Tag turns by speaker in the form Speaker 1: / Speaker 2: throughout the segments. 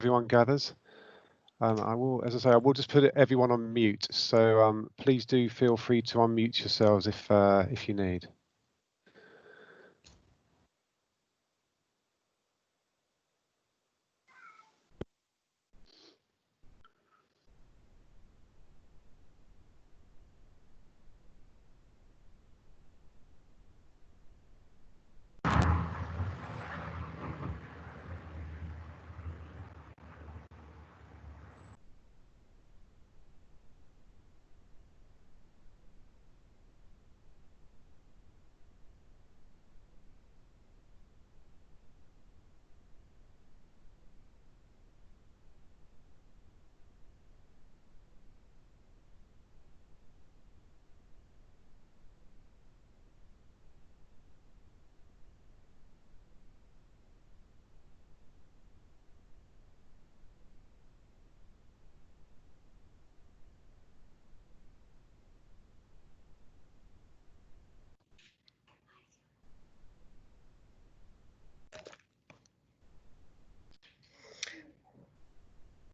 Speaker 1: everyone gathers. As I say, I will just put everyone on mute. So please do feel free to unmute yourselves if you need.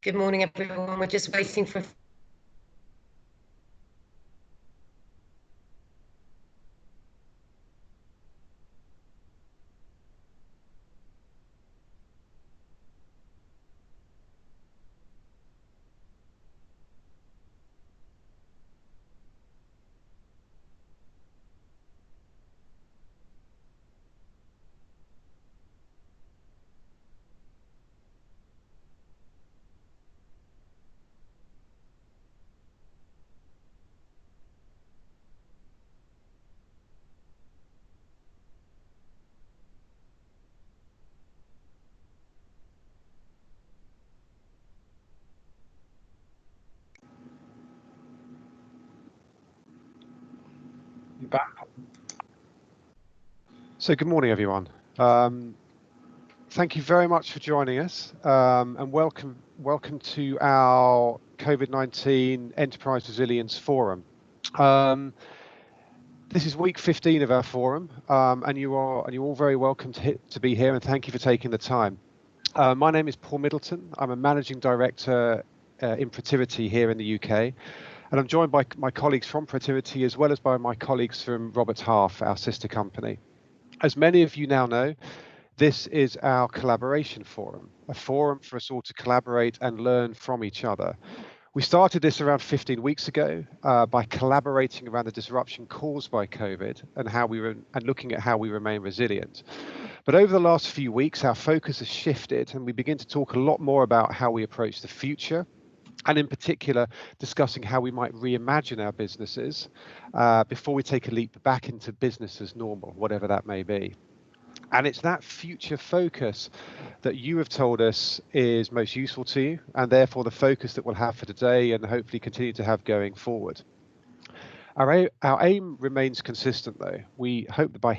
Speaker 2: Good morning, everyone. We're just waiting for
Speaker 1: So good morning, everyone. Thank you very much for joining us, and welcome to our COVID-19 Enterprise Resilience Forum. This is week 15 of our forum, and you're all very welcome to be here, and thank you for taking the time. My name is Paul Middleton. I'm a managing director in Protiviti here in the UK, and I'm joined by my colleagues from Protiviti as well as by my colleagues from Roberts Half, our sister company. As many of you now know, this is our collaboration forum, a forum for us all to collaborate and learn from each other. We started this around 15 weeks ago by collaborating around the disruption caused by COVID and looking at how we remain resilient. But over the last few weeks, our focus has shifted and we begin to talk a lot more about how we approach the future, and in particular, discussing how we might reimagine our businesses before we take a leap back into business as normal, whatever that may be. And it's that future focus that you have told us is most useful to you, and therefore the focus that we'll have for today and hopefully continue to have going forward. Our aim remains consistent, though. We hope that by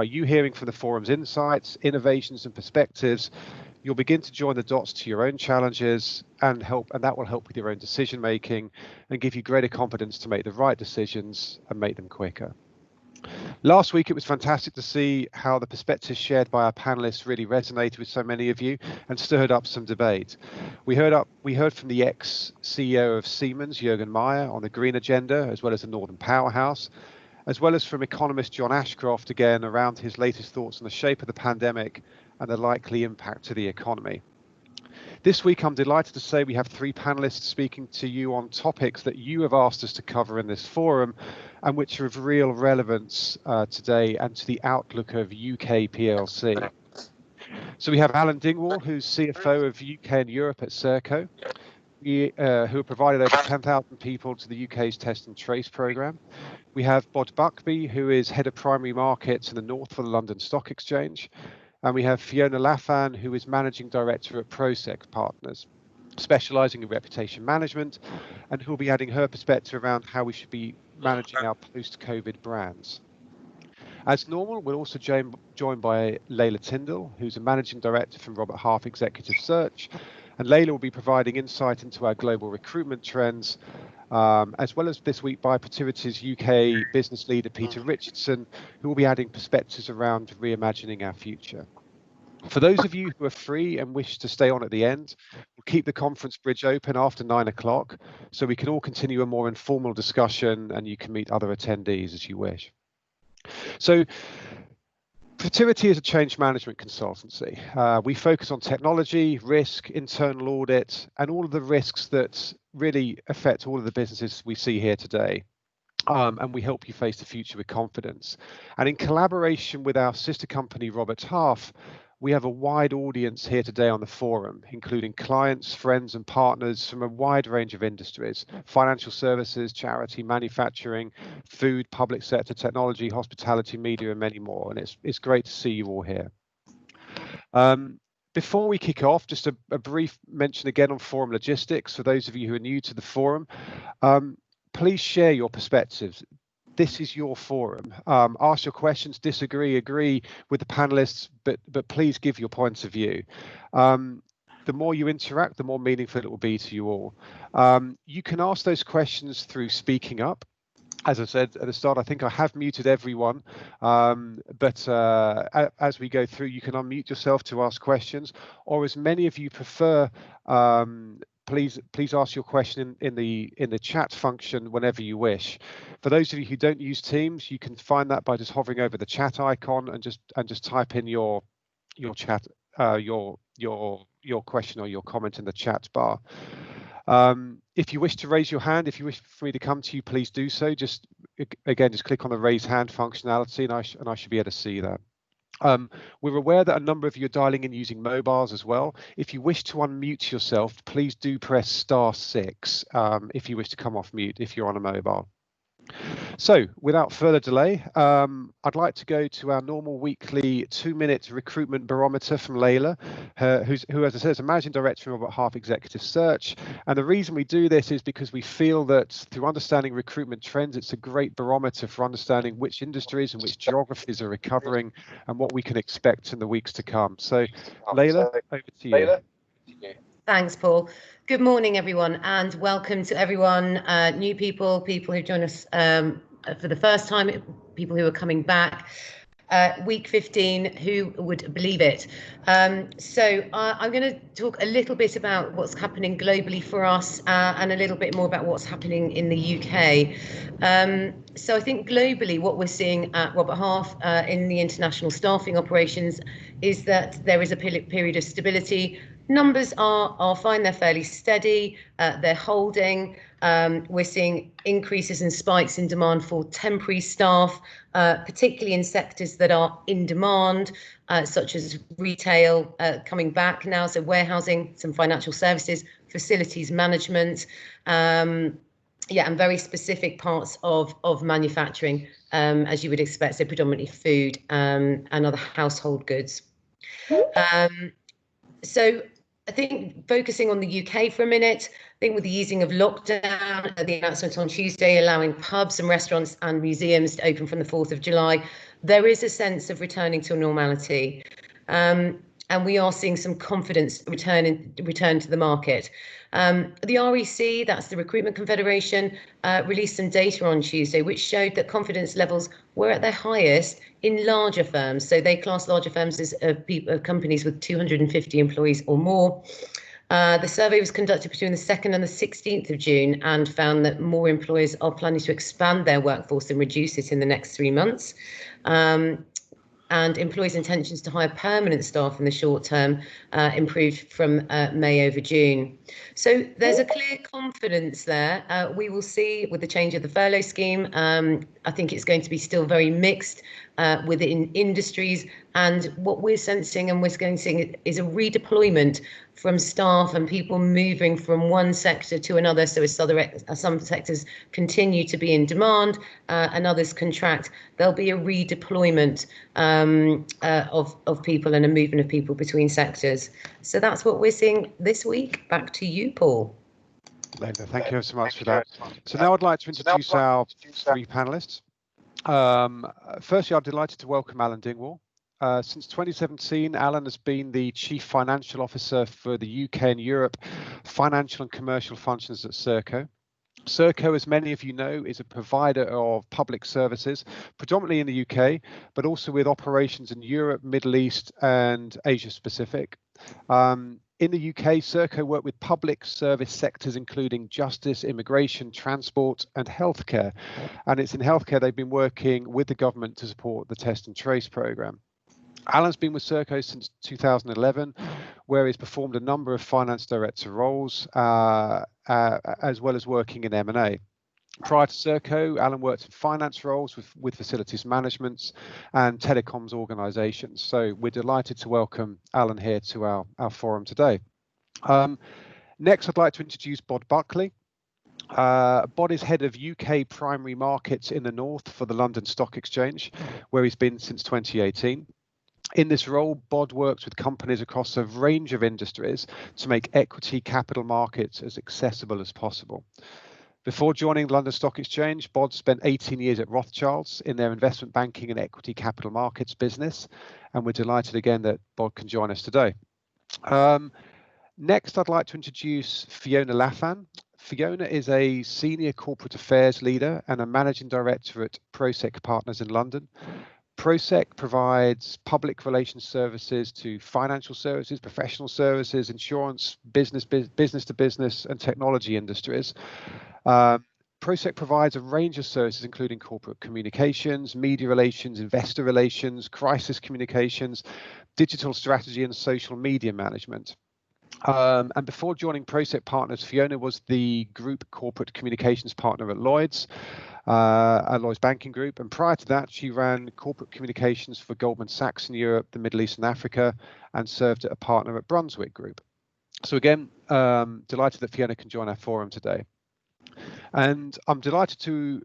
Speaker 1: you hearing from the forum's insights, innovations, and perspectives, you'll begin to join the dots to your own challenges and that will help with your own decision making and give you greater confidence to make the right decisions and make them quicker. Last week, it was fantastic to see how the perspectives shared by our panelists really resonated with so many of you and stirred up some debate. We heard from the ex-CEO of Siemens, Jürgen Meyer, on the green agenda, as well as the Northern Powerhouse, as well as from economist John Ashcroft, again, around his latest thoughts on the shape of the pandemic and the likely impact to the economy. This week, I'm delighted to say we have three panelists speaking to you on topics that you have asked us to cover in this forum and which are of real relevance today and to the outlook of UK PLC. So we have Alan Dingwall, who's CFO of UK and Europe at Serco, who have provided over 10,000 people to the UK's Test and Trace programme. We have Bod Buckby, who is Head of Primary Markets in the North for the London Stock Exchange. And we have Fiona Laffan, who is Managing Director at Prosec Partners, specialising in reputation management, and who will be adding her perspective around how we should be managing our post-COVID brands. As normal, we're also joined by Layla Tyndall, who's a Managing Director from Robert Half Executive Search. And Layla will be providing insight into our global recruitment trends, as well as this week by Protiviti's UK business leader, Peter Richardson, who will be adding perspectives around reimagining our future. For those of you who are free and wish to stay on at the end, we'll keep the conference bridge open after 9 o'clock so we can all continue a more informal discussion and you can meet other attendees as you wish. So, Protiviti is a change management consultancy. We focus on technology, risk, internal audit, and all of the risks that really affect all of the businesses we see here today. And we help you face the future with confidence. And in collaboration with our sister company, Robert Half, we have a wide audience here today on the forum, including clients, friends, and partners from a wide range of industries: financial services, charity, manufacturing, food, public sector, technology, hospitality, media, and many more. And it's great to see you all here. Before we kick off, just a brief mention again on forum logistics. For those of you who are new to the forum, please share your perspectives. This is your forum. Ask your questions, disagree, agree with the panelists, but please give your points of view. The more you interact, the more meaningful it will be to you all. You can ask those questions through speaking up. As I said at the start, I think I have muted everyone, but as we go through, you can unmute yourself to ask questions, or as many of you prefer, please ask your question in the chat function whenever you wish. For those of you who don't use Teams, you can find that by just hovering over the chat icon and just type in your chat your question or your comment in the chat bar. If you wish to raise your hand, if you wish for me to come to you, please do so. Just click on the raise hand functionality, and I should be able to see that. We're aware that a number of you are dialing in using mobiles as well. If you wish to unmute yourself, please do press *6 if you wish to come off mute if you're on a mobile. So, without further delay, I'd like to go to our normal weekly 2-minute recruitment barometer from Layla, who, as I said, is a managing director of Robert Half Executive Search. And the reason we do this is because we feel that through understanding recruitment trends, it's a great barometer for understanding which industries and which geographies are recovering and what we can expect in the weeks to come. So, Layla, over to you.
Speaker 2: Thanks, Paul. Good morning, everyone, and welcome to everyone, new people who join us for the first time, people who are coming back. Week 15, who would believe it? So I'm going to talk a little bit about what's happening globally for us and a little bit more about what's happening in the UK. So I think globally what we're seeing at Robert Half in the international staffing operations is that there is a period of stability. Numbers are fine, they're fairly steady, they're holding. We're seeing increases and spikes in demand for temporary staff, particularly in sectors that are in demand, such as retail coming back now, so warehousing, some financial services, facilities management, and very specific parts of manufacturing, as you would expect, so predominantly food and other household goods. So I think focusing on the UK for a minute, I think with the easing of lockdown, the announcement on Tuesday allowing pubs and restaurants and museums to open from the 4th of July, there is a sense of returning to normality. And we are seeing some confidence return to the market. The REC, that's the Recruitment Confederation, released some data on Tuesday, which showed that confidence levels were at their highest in larger firms. So they class larger firms as companies with 250 employees or more. The survey was conducted between the 2nd and the 16th of June and found that more employers are planning to expand their workforce and reduce it in the next 3 months. And employees' intentions to hire permanent staff in the short term improved from May over June. So there's a clear confidence there. We will see with the change of the furlough scheme. I think it's going to be still very mixed within industries. And what we're sensing and we're going to see is a redeployment from staff and people moving from one sector to another. So as some sectors continue to be in demand and others contract, there'll be a redeployment of people and a movement of people between sectors. So that's what we're seeing this week. Back to you, Paul.
Speaker 1: Layla, thank you so much for that. So now I'd like to introduce our 3 panelists. Firstly, I'm delighted to welcome Alan Dingwall. Since 2017, Alan has been the Chief Financial Officer for the UK and Europe financial and commercial functions at Serco. Serco, as many of you know, is a provider of public services, predominantly in the UK, but also with operations in Europe, Middle East, and Asia Pacific. In the UK, Serco work with public service sectors, including justice, immigration, transport, and healthcare. And it's in healthcare they've been working with the government to support the Test and Trace programme. Alan's been with Serco since 2011, where he's performed a number of finance director roles, as well as working in M&A. Prior to Serco, Alan worked in finance roles with facilities management and telecoms organisations. So we're delighted to welcome Alan here to our forum today. Next, I'd like to introduce Bod Buckley. Bod is head of UK primary markets in the North for the London Stock Exchange, where he's been since 2018. In this role, Bod works with companies across a range of industries to make equity capital markets as accessible as possible. Before joining the London Stock Exchange, Bod spent 18 years at Rothschilds in their investment banking and equity capital markets business, and we're delighted again that Bod can join us today. Next, I'd like to introduce Fiona Laffan. Fiona is a senior corporate affairs leader and a managing director at Prosec Partners in London. Prosec provides public relations services to financial services, professional services, insurance, business to business, and technology industries. Prosec provides a range of services, including corporate communications, media relations, investor relations, crisis communications, digital strategy, and social media management. And before joining Prosec Partners, Fiona was the group corporate communications partner at Lloyds Banking Group. And prior to that, she ran corporate communications for Goldman Sachs in Europe, the Middle East and Africa, and served as a partner at Brunswick Group. So again, delighted that Fiona can join our forum today. And I'm delighted to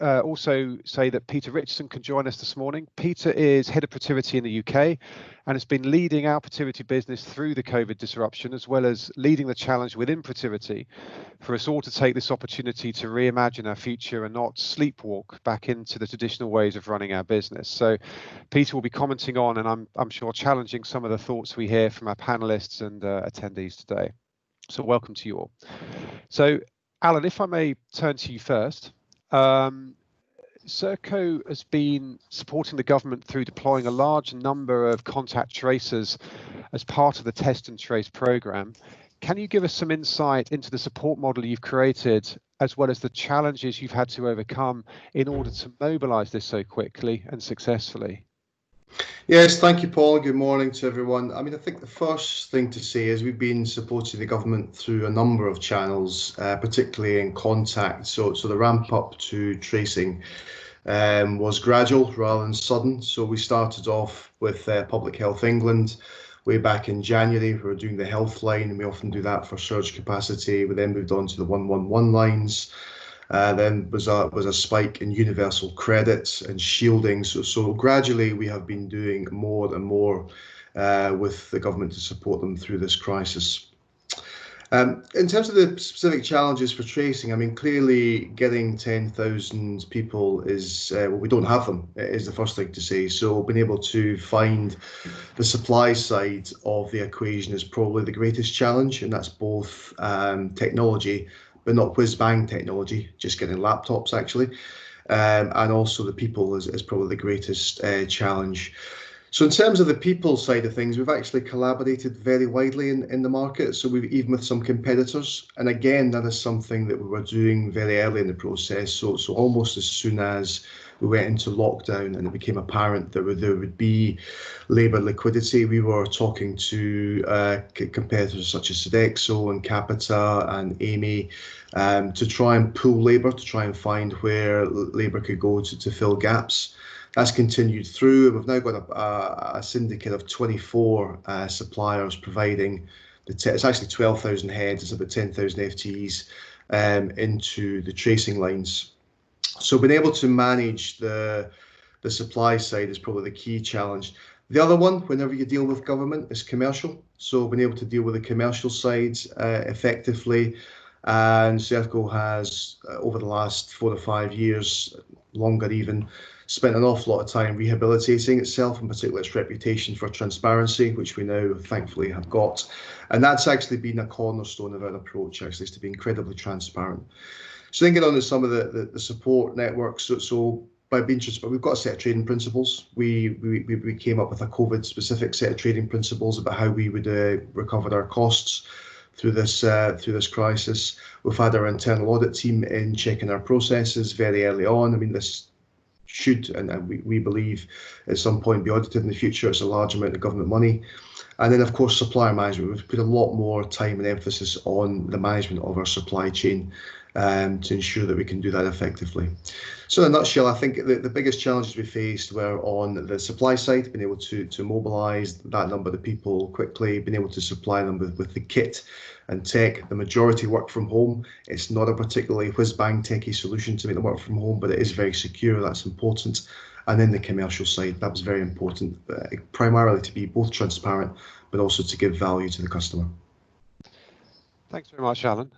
Speaker 1: also say that Peter Richardson can join us this morning. Peter is head of Protiviti in the UK and has been leading our Protiviti business through the COVID disruption, as well as leading the challenge within Protiviti for us all to take this opportunity to reimagine our future and not sleepwalk back into the traditional ways of running our business. So Peter will be commenting on, and I'm sure challenging some of the thoughts we hear from our panelists and attendees today. So welcome to you all. So Alan, if I may turn to you first. Serco has been supporting the government through deploying a large number of contact tracers as part of the Test and Trace programme. Can you give us some insight into the support model you've created, as well as the challenges you've had to overcome in order to mobilise this so quickly and successfully?
Speaker 3: Yes, thank you, Paul. Good morning to everyone. I think the first thing to say is we've been supporting the government through a number of channels, particularly in contact. So the ramp up to tracing was gradual rather than sudden. So we started off with Public Health England way back in January. We were doing the health line, and we often do that for surge capacity. We then moved on to the 111 lines. Then was a spike in universal credits and shielding. So gradually we have been doing more and more with the government to support them through this crisis. In terms of the specific challenges for tracing, clearly getting 10,000 people is, we don't have them, is the first thing to say. So being able to find the supply side of the equation is probably the greatest challenge, and that's both technology, but not whiz-bang technology, just getting laptops actually. And also the people is probably the greatest challenge. So in terms of the people side of things, we've actually collaborated very widely in the market. So we've even with some competitors. And again, that is something that we were doing very early in the process. So almost as soon as we went into lockdown and it became apparent that there would be labour liquidity, we were talking to competitors such as Sodexo and Capita and Amy to try and pool labour, to try and find where labour could go to fill gaps. That's continued through. We've now got a syndicate of 24 suppliers providing it's actually 12,000 heads, it's about 10,000 FTEs into the tracing lines. So being able to manage the supply side is probably the key challenge. The other one, whenever you deal with government, is commercial. So being able to deal with the commercial side effectively. And Serco has, over the last 4 to 5 years, longer even, spent an awful lot of time rehabilitating itself, and particularly its reputation for transparency, which we now thankfully have got. And that's actually been a cornerstone of our approach, actually, is to be incredibly transparent. So then get on to some of the support networks. So by being transparent, we've got a set of trading principles. We came up with a COVID specific set of trading principles about how we would recover our costs through this crisis. We've had our internal audit team in checking our processes very early on. I mean, this should, and we believe at some point be audited in the future. It's a large amount of government money. And then, of course, supplier management. We've put a lot more time and emphasis on the management of our supply chain to ensure that we can do that effectively. So in a nutshell, I think the biggest challenges we faced were on the supply side, being able to mobilise that number of people quickly, being able to supply them with the kit and tech. The majority work from home. It's not a particularly whiz-bang techie solution to make them work from home, but it is very secure. That's important. And then the commercial side, that was very important, primarily to be both transparent, but also to give value to the customer.
Speaker 1: Thanks very much, Alan.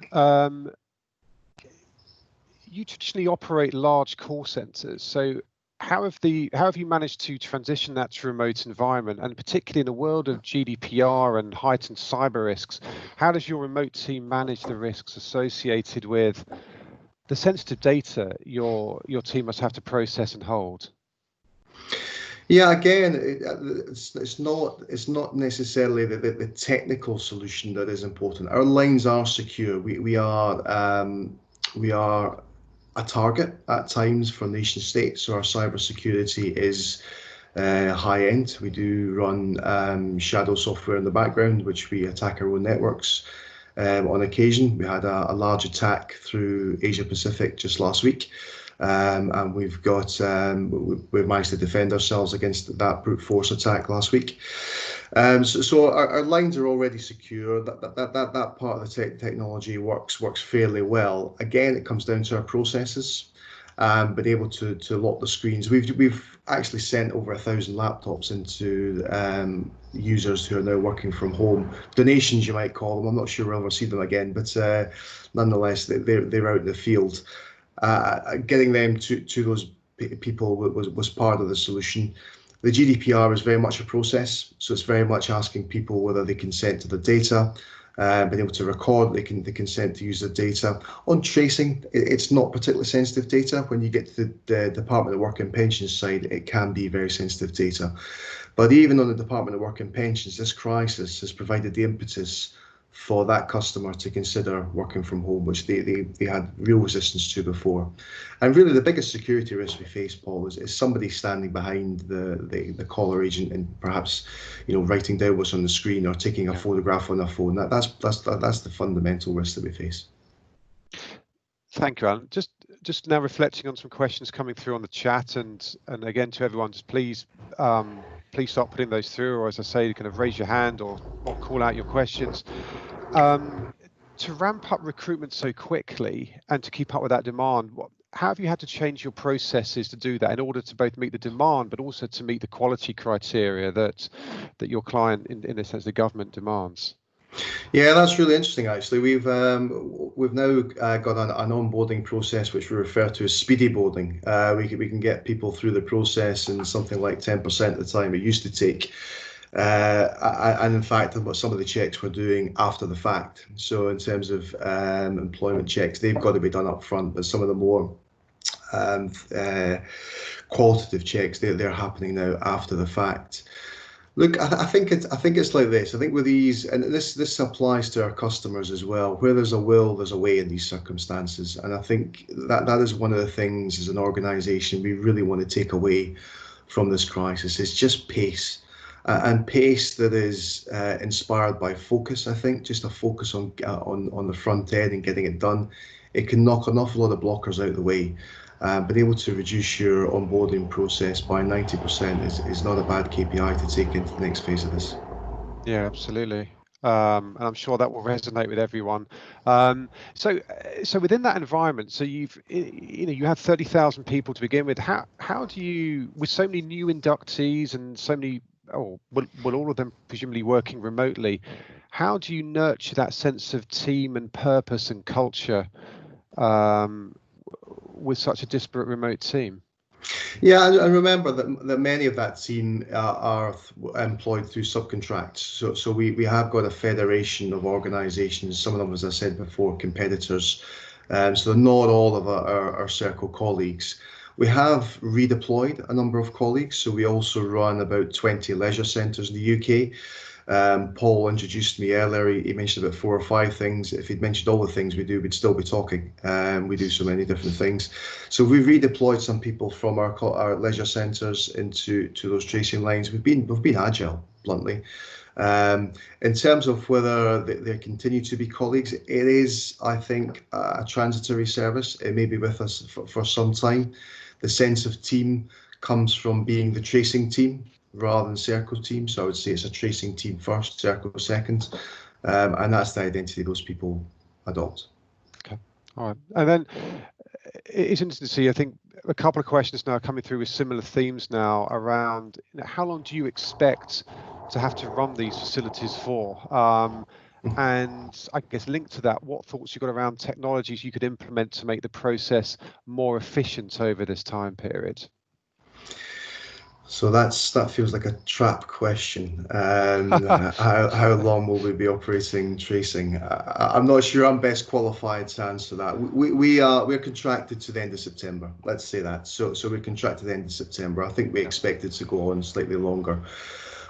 Speaker 1: You traditionally operate large call centres, so how have you managed to transition that to remote environment, and particularly in the world of GDPR and heightened cyber risks, how does your remote team manage the risks associated with the sensitive data your team must have to process and hold?
Speaker 3: Yeah, again, it's not necessarily the technical solution that is important. Our lines are secure. We are a target at times for nation states, so our cybersecurity is high end. We do run shadow software in the background, which we attack our own networks on occasion. We had a large attack through Asia Pacific just last week. And we've managed to defend ourselves against that brute force attack last week. So our lines are already secure. That part of the technology works fairly well. Again, it comes down to our processes, being able to lock the screens. We've actually sent over 1,000 laptops into users who are now working from home. Donations, you might call them. I'm not sure we'll ever see them again, but nonetheless, they're out in the field. Getting them to those people was part of the solution. The GDPR is very much a process, so it's very much asking people whether they consent to the data, being able to record they consent to use the data. On tracing, it's not particularly sensitive data. When you get to the Department of Work and Pensions side, it can be very sensitive data. But even on the Department of Work and Pensions, this crisis has provided the impetus for that customer to consider working from home, which they had real resistance to before. And really the biggest security risk we face, Paul, is somebody standing behind the caller agent and perhaps, writing down what's on the screen or taking a photograph on their phone. That's the fundamental risk that we face.
Speaker 1: Thank you, Alan. Just now reflecting on some questions coming through on the chat, and again to everyone, just please start putting those through, or as I say, kind of raise your hand or call out your questions. To ramp up recruitment so quickly and to keep up with that demand, how have you had to change your processes to do that in order to both meet the demand but also to meet the quality criteria that your client, in a sense, the government demands?
Speaker 3: Yeah, that's really interesting. Actually, we've now got an onboarding process which we refer to as speedy boarding. We can get people through the process in something like 10% of the time it used to take. And in fact, what some of the checks we're doing after the fact. So in terms of employment checks, they've got to be done up front, but some of the more qualitative checks, they're happening now after the fact. Look, I think it's like this. I think with these, and this applies to our customers as well. Where there's a will, there's a way in these circumstances, and I think that is one of the things as an organisation we really want to take away from this crisis is just pace. And pace that is inspired by focus. I think just a focus on the front end and getting it done. It can knock an awful lot of blockers out of the way. Being able to reduce your onboarding process by 90% is not a bad KPI to take into the next phase of this.
Speaker 1: Yeah, absolutely. And I'm sure that will resonate with everyone. So within that environment, so you had 30,000 people to begin with. How do you, with so many new inductees and so many, well, all of them presumably working remotely, how do you nurture that sense of team and purpose and culture with such a disparate remote team?
Speaker 3: Yeah, and remember that many of that team are employed through subcontracts. So we have got a federation of organisations. Some of them, as I said before, competitors So they're not all of our Circle colleagues. We have redeployed a number of colleagues, so we also run about 20 leisure centres in the UK. Paul introduced me earlier. He mentioned about 4 or 5 things. If he'd mentioned all the things we do, we'd still be talking. We do so many different things. So we've redeployed some people from our leisure centres into those tracing lines. We've been agile, bluntly. In terms of whether they continue to be colleagues, it is, I think, a transitory service. It may be with us for some time. The sense of team comes from being the tracing team rather than Circle team. So I would say it's a tracing team first, Circle second. And that's the identity those people adopt.
Speaker 1: Okay, all right. And then it's interesting to see, I think, a couple of questions now coming through with similar themes now around, how long do you expect to have to run these facilities for? And I guess linked to that, what thoughts you got around technologies you could implement to make the process more efficient over this time period?
Speaker 3: So that feels like a trap question. How long will we be operating tracing? I'm not sure I'm best qualified to answer that. We're contracted to the end of September. Let's say that. So we're contracted to the end of September. I think we expect it to go on slightly longer.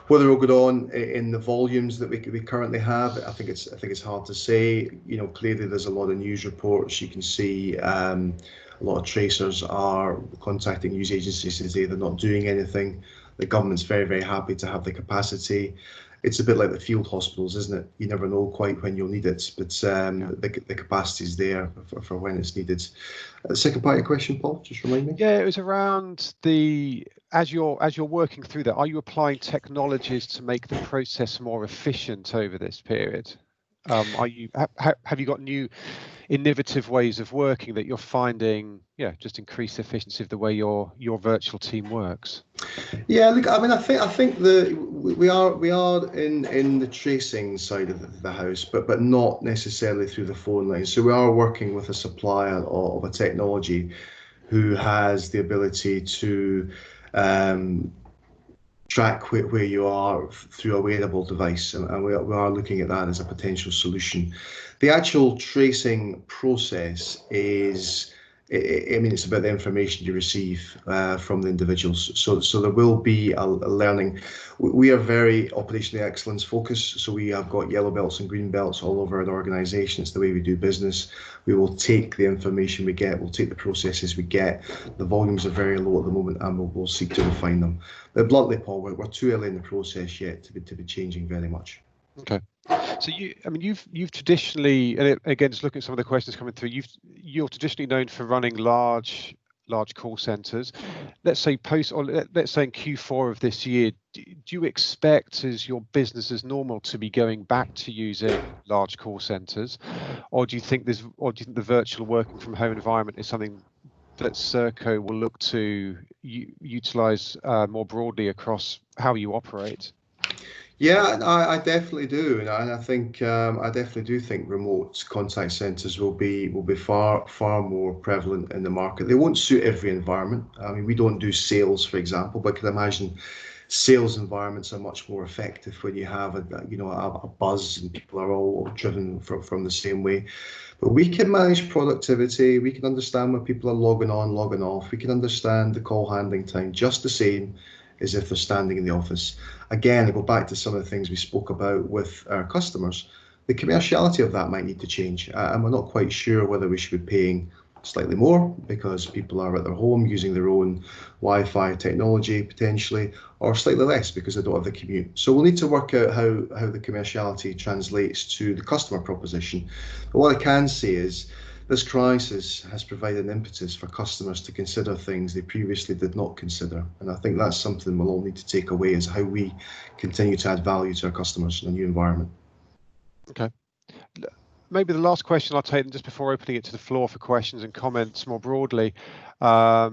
Speaker 3: Whether it'll go on in the volumes that we currently have, I think it's hard to say. You know, clearly there's a lot of news reports. You can see a lot of tracers are contacting news agencies to say they're not doing anything. The government's very, very happy to have the capacity. It's a bit like the field hospitals, isn't it? You never know quite when you'll need it, but the capacity is there for when it's needed. The second part of your question, Paul, just remind me.
Speaker 1: Yeah, it was around as you're working through that, are you applying technologies to make the process more efficient over this period? Have you got new innovative ways of working that you're finding, just increase efficiency of the way your virtual team works?
Speaker 3: Yeah, look, I mean, I think we are in the tracing side of the house, but not necessarily through the phone line. So we are working with a supplier of a technology who has the ability to track where you are through a wearable device, and we are looking at that as a potential solution. The actual tracing process is, I mean, it's about the information you receive from the individuals. So there will be a learning. We are very operationally excellence focused. So we have got yellow belts and green belts all over an organisation. It's the way we do business. We will take the information we get. We'll take the processes we get. The volumes are very low at the moment, and we'll seek to refine them. But bluntly, Paul, we're too early in the process yet to be changing very much.
Speaker 1: Okay. So you've traditionally, and again, just looking at some of the questions coming through, you're traditionally known for running large call centers. Let's say let's say in Q4 of this year, do you expect, as your business as normal, to be going back to using large call centers, or do you think the virtual working from home environment is something that Serco will look to utilize more broadly across how you operate?
Speaker 3: Yeah, I definitely do, and I think I definitely do think remote contact centres will be far more prevalent in the market. They won't suit every environment. I mean, we don't do sales, for example, but I can imagine sales environments are much more effective when you have a buzz and people are all driven from the same way. But we can manage productivity. We can understand when people are logging on, logging off. We can understand the call handling time just the same as if they're standing in the office. Again, I go back to some of the things we spoke about with our customers. The commerciality of that might need to change, and we're not quite sure whether we should be paying slightly more because people are at their home using their own Wi-Fi technology potentially, or slightly less because they don't have the commute. So we'll need to work out how the commerciality translates to the customer proposition. But what I can say is this crisis has provided an impetus for customers to consider things they previously did not consider. And I think that's something we'll all need to take away, is how we continue to add value to our customers in a new environment. Okay.
Speaker 1: Maybe the last question I'll take, just before opening it to the floor for questions and comments more broadly, I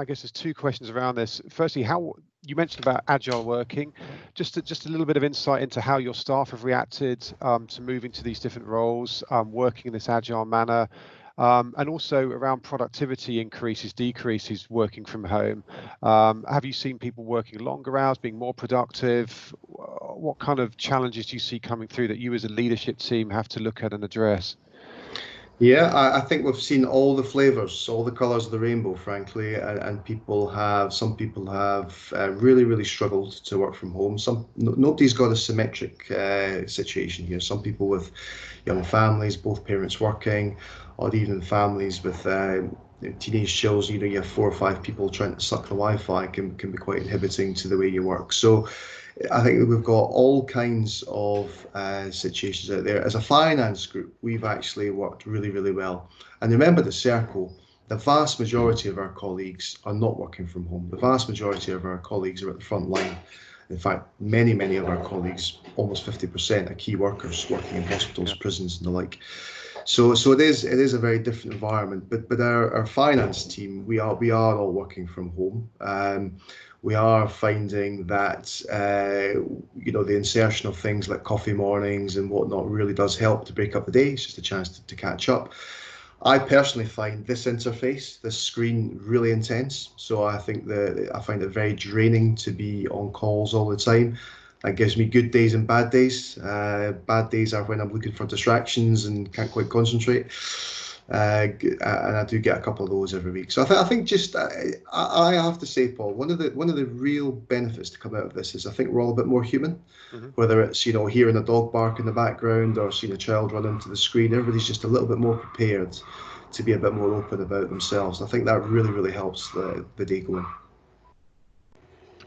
Speaker 1: guess there's 2 questions around this. Firstly, how you mentioned about agile working, just a little bit of insight into how your staff have reacted to moving to these different roles, working in this agile manner, and also around productivity increases, decreases, working from home. Have you seen people working longer hours, being more productive? What kind of challenges do you see coming through that you as a leadership team have to look at and address?
Speaker 3: Yeah, I think we've seen all the flavors, all the colors of the rainbow, frankly, and some people have really, really struggled to work from home. Nobody's got a symmetric situation here. Some people with young families, both parents working, or even families with teenage children, you have 4 or 5 people trying to suck the Wi-Fi can be quite inhibiting to the way you work. So I think we've got all kinds of situations out there. As a finance group, we've actually worked really, really well. And remember the circle, the vast majority of our colleagues are not working from home. The vast majority of our colleagues are at the front line. In fact, many of our colleagues, almost 50%, are key workers working in hospitals, prisons and the like. So it is a very different environment. But our finance team, we are all working from home. We are finding that the insertion of things like coffee mornings and whatnot really does help to break up the day. It's just a chance to catch up. I personally find this interface, this screen, really intense. So I find it very draining to be on calls all the time. That gives me good days and bad days. Bad days are when I'm looking for distractions and can't quite concentrate. And I do get a couple of those every week. So I think just I have to say, Paul, one of the real benefits to come out of this is I think we're all a bit more human. Mm-hmm. Whether it's hearing a dog bark in the background or seeing a child run into the screen, everybody's just a little bit more prepared to be a bit more open about themselves. I think that really helps the day going.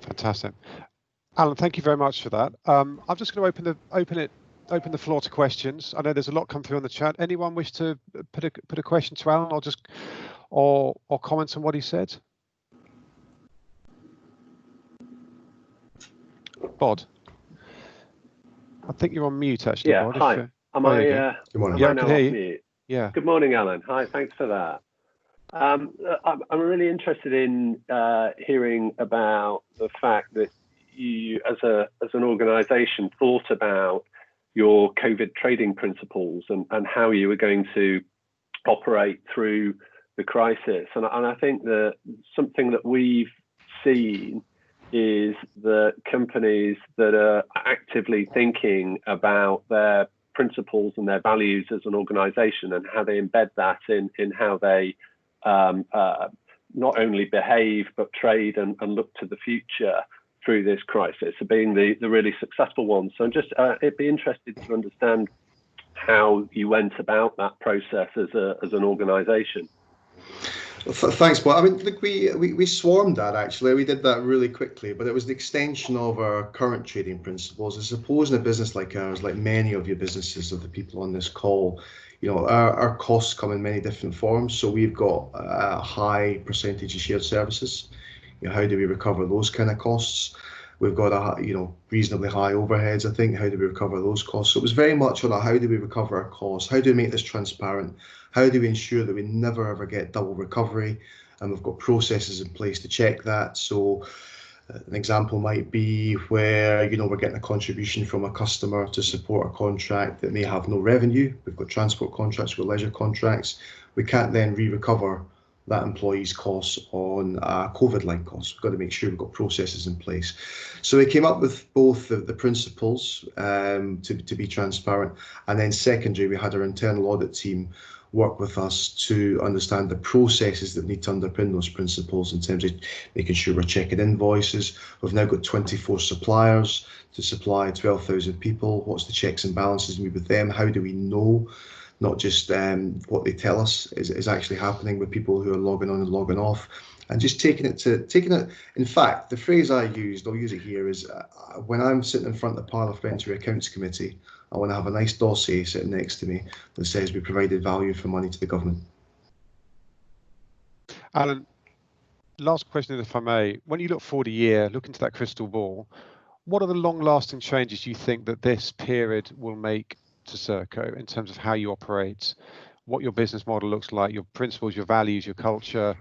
Speaker 1: Fantastic. Alan, thank you very much for that. I'm just going to open the floor to questions. I know there's a lot come through on the chat. Anyone wish to put a question to Alan, or comment on what he said? Bod, I think you're on mute actually.
Speaker 4: Yeah.
Speaker 1: Bod,
Speaker 4: hi. Good morning.
Speaker 1: Yeah, I can hear you.
Speaker 4: Mute?
Speaker 1: Yeah.
Speaker 4: Good morning, Alan. Hi. Thanks for that. I'm really interested in hearing about the fact that you, as an organisation, thought about your COVID trading principles and how you were going to operate through the crisis. And I think that something that we've seen is that companies that are actively thinking about their principles and their values as an organisation and how they embed that in how they not only behave but trade and look to the future through this crisis, so being the really successful ones. So it'd be interested to understand how you went about that process as an organisation.
Speaker 3: Thanks, Paul. I mean, look, we swarmed that actually. We did that really quickly, but it was the extension of our current trading principles. I suppose in a business like ours, like many of your businesses, of the people on this call, our costs come in many different forms. So we've got a high percentage of shared services. How do we recover those kind of costs? We've got reasonably high overheads, I think. How do we recover those costs? So it was very much on how do we recover our costs? How do we make this transparent? How do we ensure that we never ever get double recovery? And we've got processes in place to check that. So an example might be where we're getting a contribution from a customer to support a contract that may have no revenue. We've got transport contracts, we've got leisure contracts. We can't then re-recover that employee's costs on COVID line costs. We've got to make sure we've got processes in place. So we came up with both the principles to be transparent, and then secondary, we had our internal audit team work with us to understand the processes that need to underpin those principles in terms of making sure we're checking invoices. We've now got 24 suppliers to supply 12,000 people. What's the checks and balances with them? How do we know not just what they tell us is actually happening with people who are logging on and logging off, and just taking it. In fact, the phrase I used, I'll use it here, is when I'm sitting in front of the Parliamentary Accounts Committee, I want to have a nice dossier sitting next to me that says we provided value for money to the government.
Speaker 1: Alan, last question, if I may. When you look forward a year, look into that crystal ball, what are the long-lasting changes you think that this period will make to Serco in terms of how you operate, what your business model looks like, your principles, your values, your culture?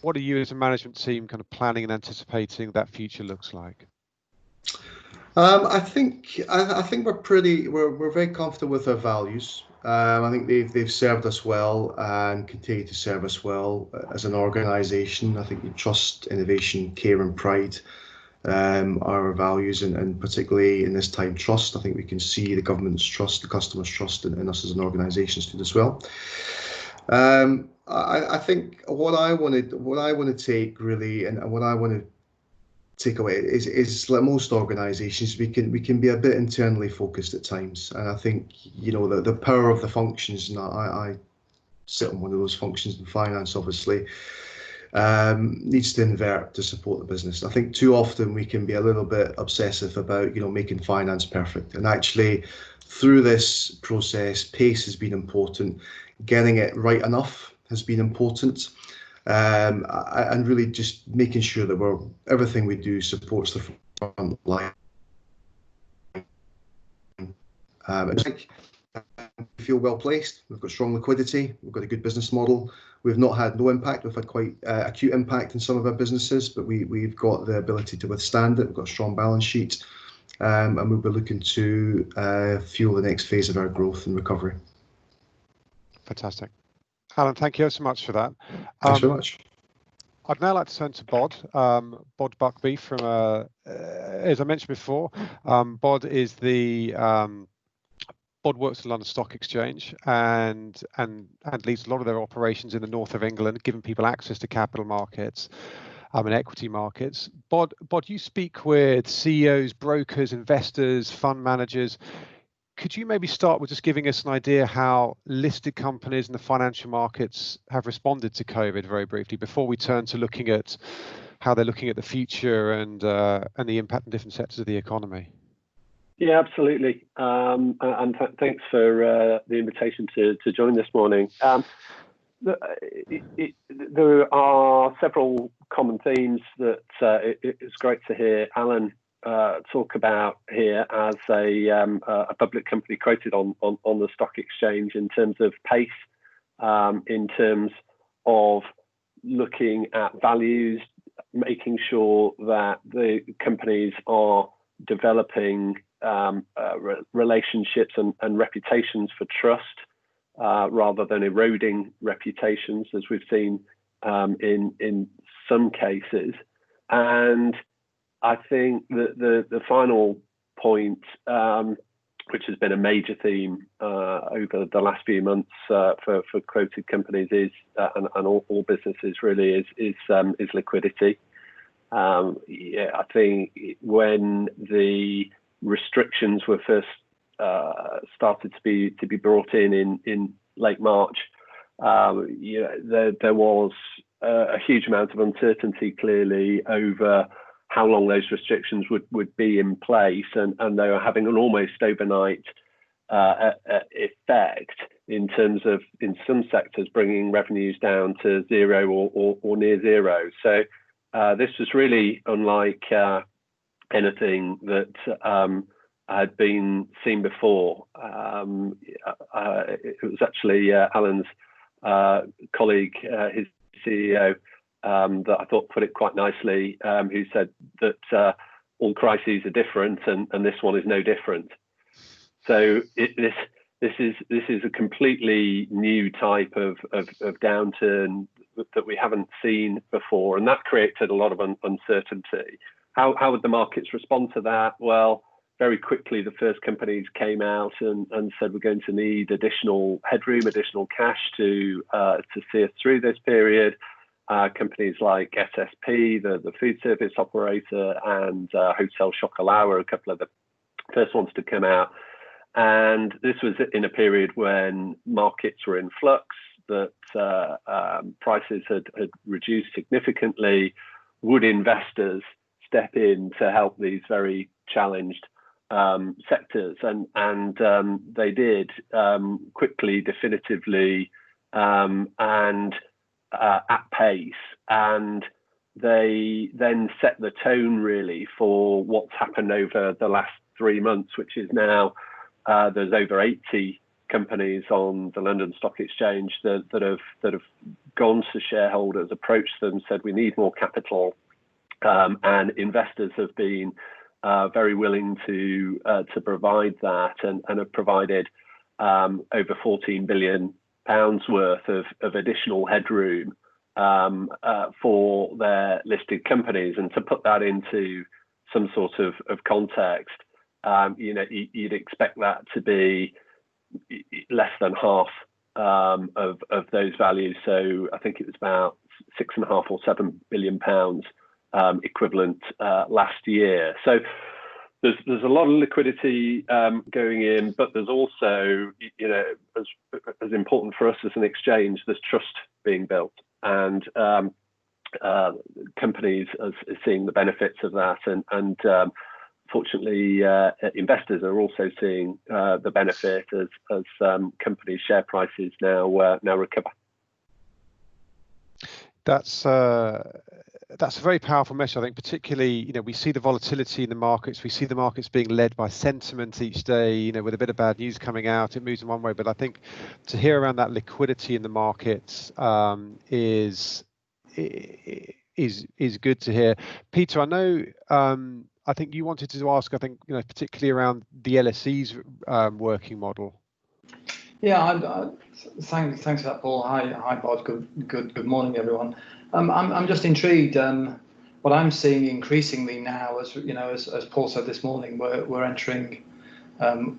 Speaker 1: What are you as a management team kind of planning and anticipating that future looks like?
Speaker 3: I think we're very comfortable with our values. I think they've served us well and continue to serve us well as an organisation. I think trust, innovation, care and pride our values, and particularly in this time, trust. I think we can see the government's trust, the customers' trust in us as an organisation stood as well. I think what I want to take really, and what I want to take away is like most organisations, we can be a bit internally focused at times, and I think the power of the functions, and I sit on one of those functions in finance, obviously, needs to invert to support the business. I think too often we can be a little bit obsessive about making finance perfect, and actually through this process, pace has been important. Getting it right enough has been important, and really just making sure that everything we do supports the front line. It's like we feel well placed. We've got strong liquidity. We've got a good business model. We've not had no impact. We've had quite acute impact in some of our businesses, but we've got the ability to withstand it. We've got a strong balance sheet, and we'll be looking to fuel the next phase of our growth and recovery.
Speaker 1: Fantastic. Alan, thank you so much for that.
Speaker 3: Thanks very much.
Speaker 1: I'd now like to turn to Bod Buckby from, as I mentioned before, Bod is the Bod works at the London Stock Exchange and leads a lot of their operations in the north of England, giving people access to capital markets and equity markets. Bod, you speak with CEOs, brokers, investors, fund managers. Could you maybe start with just giving us an idea how listed companies in the financial markets have responded to COVID very briefly before we turn to looking at how they're looking at the future and the impact in different sectors of the economy?
Speaker 4: Yeah, absolutely. Thanks for the invitation to join this morning. There are several common themes that it's great to hear Alan talk about here as a public company quoted on the stock exchange, in terms of pace, in terms of looking at values, making sure that the companies are developing relationships and reputations for trust, rather than eroding reputations, as we've seen in some cases. And I think that the final point, which has been a major theme over the last few months for quoted companies, is and all businesses really, is liquidity. I think when the restrictions were first started to be brought in late March, there was a huge amount of uncertainty clearly over how long those restrictions would be in place, and they were having an almost overnight effect in terms of, in some sectors, bringing revenues down to zero or near zero. So this was really unlike anything that had been seen before. It was actually Alan's colleague, his CEO, that I thought put it quite nicely, who said that all crises are different, and this one is no different. So this is a completely new type of downturn that we haven't seen before, and that created a lot of uncertainty. How would the markets respond to that? Well, very quickly, the first companies came out and said, we're going to need additional headroom, additional cash to see us through this period. Companies like SSP, the food service operator, and Hotel Chocolat were a couple of the first ones to come out. And this was in a period when markets were in flux, that prices had reduced significantly. Would investors step in to help these very challenged sectors? And they did, quickly, definitively, and at pace. And they then set the tone really for what's happened over the last 3 months, which is now there's over 80 companies on the London Stock Exchange that have gone to shareholders, approached them, said we need more capital, and investors have been very willing to provide that, and have provided over £14 billion worth of additional headroom for their listed companies. And to put that into some sort of context, you'd expect that to be less than half of those values. So I think it was about 6.5 or 7 billion pounds equivalent last year. So there's a lot of liquidity going in, but there's also, as important for us as an exchange, there's trust being built, and companies are seeing the benefits of that, and fortunately, investors are also seeing the benefit as companies' share prices now recover.
Speaker 1: That's a very powerful message, I think. Particularly, we see the volatility in the markets. We see the markets being led by sentiment each day. With a bit of bad news coming out, it moves in one way. But I think to hear around that liquidity in the markets is good to hear. Peter, I know. I think you wanted to ask. I think particularly around the LSE's working model.
Speaker 5: Yeah, thanks for that, Paul. Hi, Bod. Good morning, everyone. I'm just intrigued. What I'm seeing increasingly now, as Paul said this morning, we're entering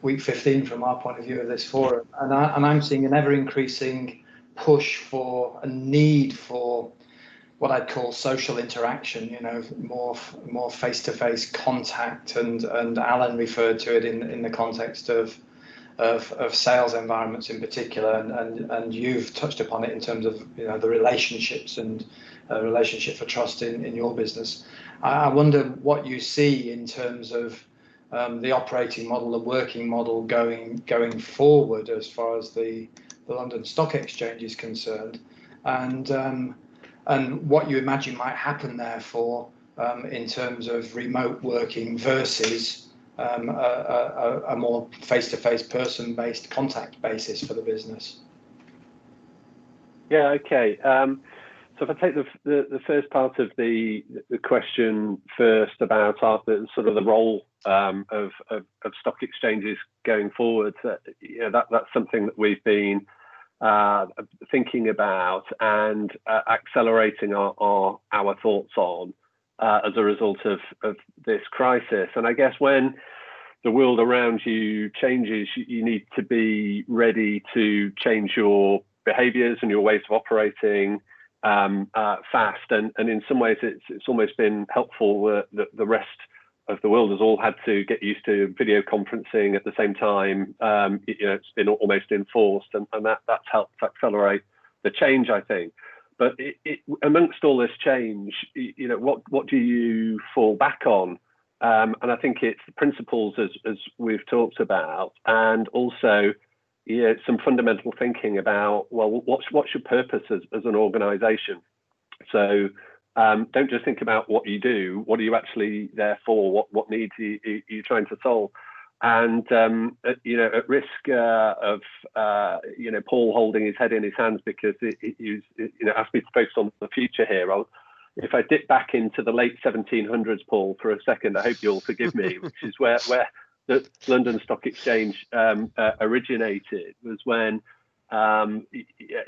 Speaker 5: week 15 from our point of view of this forum, and I'm seeing an ever increasing push for a need for what I'd call social interaction. More face-to-face contact, and Alan referred to it in the context of sales environments in particular, and you've touched upon it in terms of the relationships and relationship for trust in your business. I wonder what you see in terms of the operating model, the working model going forward as far as the London Stock Exchange is concerned, and what you imagine might happen therefore in terms of remote working versus a more face-to-face, person-based contact basis for the business.
Speaker 4: Yeah. Okay. So if I take the first part of the question first about the sort of the role of stock exchanges going forward, that's something that we've been thinking about and accelerating our thoughts on as a result of this crisis. And I guess when the world around you changes, you need to be ready to change your behaviors and your ways of operating fast. And in some ways, it's almost been helpful that the rest of the world has all had to get used to video conferencing at the same time. It's been almost enforced, and that's helped accelerate the change, I think. But amongst all this change, what do you fall back on? And I think it's the principles as we've talked about, and also some fundamental thinking about, well, what's your purpose as an organisation? So don't just think about what you do. What are you actually there for? What needs are you trying to solve? And at risk of Paul holding his head in his hands because he asked me to focus on the future here, if I dip back into the late 1700s, Paul, for a second, I hope you'll forgive me, which is where the London Stock Exchange originated, was when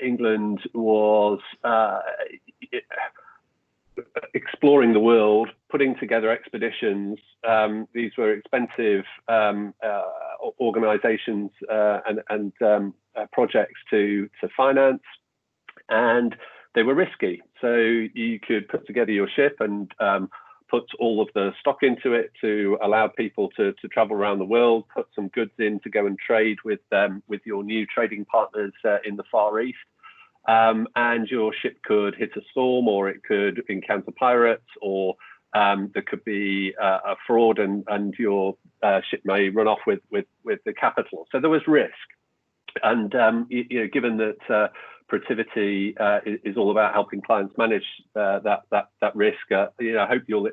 Speaker 4: England was exploring the world, putting together expeditions. These were expensive organizations and projects to finance, and they were risky. So you could put together your ship and put all of the stock into it to allow people to travel around the world, put some goods in to go and trade with your new trading partners in the Far East. And your ship could hit a storm, or it could encounter pirates, or there could be a fraud, and your ship may run off with the capital. So there was risk. And given that Protiviti is all about helping clients manage that risk, I hope you'll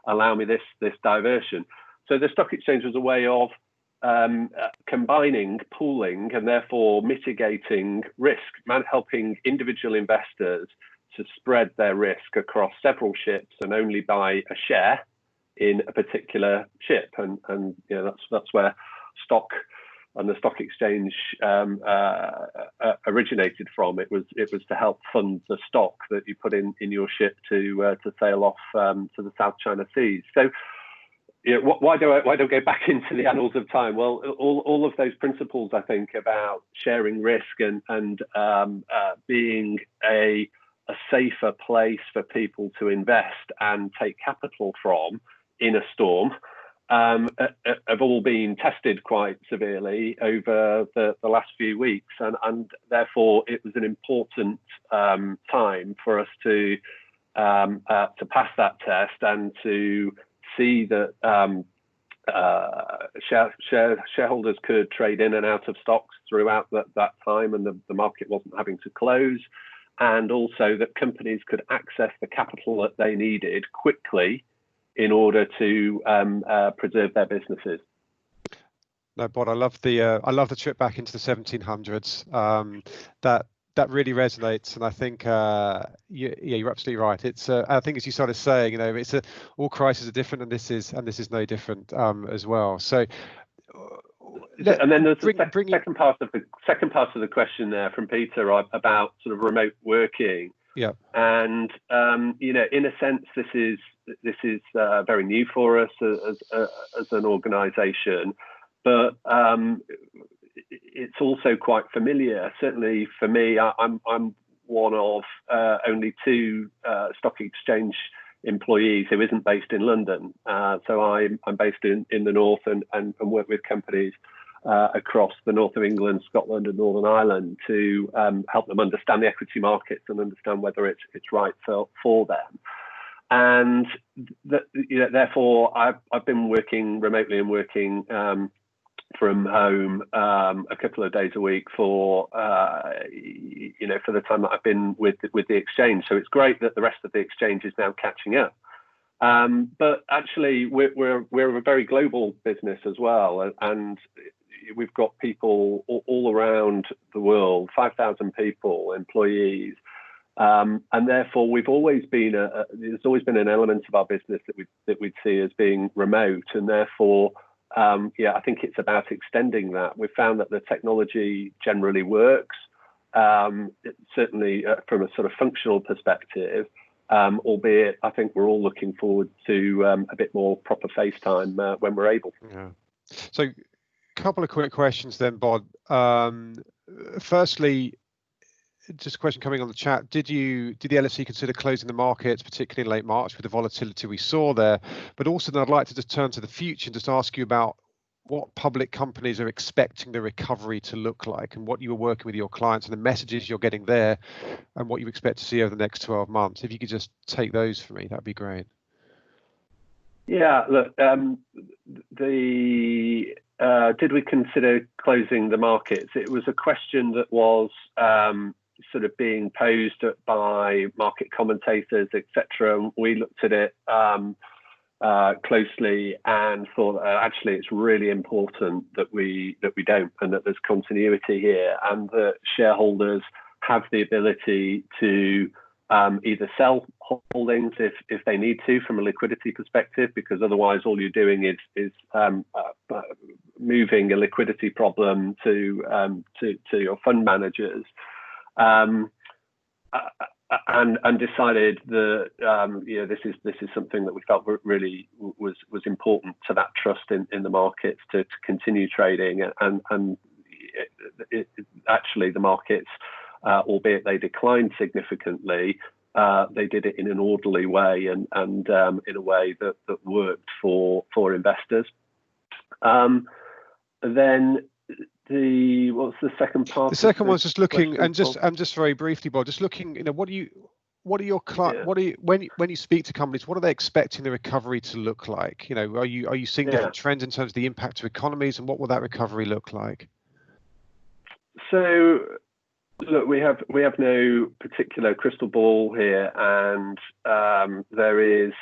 Speaker 4: allow me this diversion. So the stock exchange was a way of combining, pooling, and therefore mitigating risk, helping individual investors to spread their risk across several ships and only buy a share in a particular ship. And that's where stock and the stock exchange originated from. It was to help fund the stock that you put in your ship to sail off to the South China Seas. So why do I go back into the annals of time? Well, all of those principles, I think, about sharing risk and being a safer place for people to invest and take capital from in a storm, have all been tested quite severely over the last few weeks, and therefore it was an important time for us to pass that test and to see that shareholders could trade in and out of stocks throughout that time, and the market wasn't having to close, and also that companies could access the capital that they needed quickly in order to preserve their businesses.
Speaker 1: No, Bod, I love the trip back into the 1700s. That really resonates, and I think you're absolutely right. It's I think, as you started saying, it's all crises are different, and this is no different as well. So,
Speaker 4: and then there's the second part of the question there from Peter about sort of remote working.
Speaker 1: Yeah.
Speaker 4: And in a sense, this is very new for us as an organisation, but it's also quite familiar. Certainly for me, I'm one of only 2 stock exchange employees who isn't based in London. So I'm based in the north and work with companies across the north of England, Scotland, and Northern Ireland to help them understand the equity markets and understand whether it's right for them. And therefore, I've been working remotely and working from home a couple of days a week for the time that I've been with the exchange. So it's great that the rest of the exchange is now catching up. But actually, we're a very global business as well, and we've got people all around the world, 5,000 people, employees. And therefore, there's always been an element of our business that we'd see as being remote, and therefore, I think it's about extending that. We've found that the technology generally works, certainly from a sort of functional perspective, albeit I think we're all looking forward to a bit more proper FaceTime when we're able.
Speaker 1: Yeah. So, a couple of quick questions then, Bod. Firstly, just a question coming on the chat. Did the LSE consider closing the markets, particularly in late March, with the volatility we saw there? But also, then I'd like to just turn to the future and just ask you about what public companies are expecting the recovery to look like, and what you were working with your clients and the messages you're getting there, and what you expect to see over the next 12 months. If you could just take those for me, that'd be great.
Speaker 4: Yeah, look, did we consider closing the markets? It was a question that was sort of being posed by market commentators, etc. We looked at it closely and thought actually it's really important that we don't, and that there's continuity here, and that shareholders have the ability to either sell holdings if they need to from a liquidity perspective, because otherwise all you're doing is moving a liquidity problem to your fund managers, and decided that this is something that we felt really was important to that trust in the markets to continue trading, and actually the markets, albeit they declined significantly, they did it in an orderly way and in a way that worked for investors. Then what's the second part?
Speaker 1: The second one's just looking, and just very briefly, Bob, just looking, what are your clients, when you speak to companies, what are they expecting the recovery to look like? Are you seeing different trends in terms of the impact to economies, and what will that recovery look like?
Speaker 4: So, look, we have no particular crystal ball here, and there is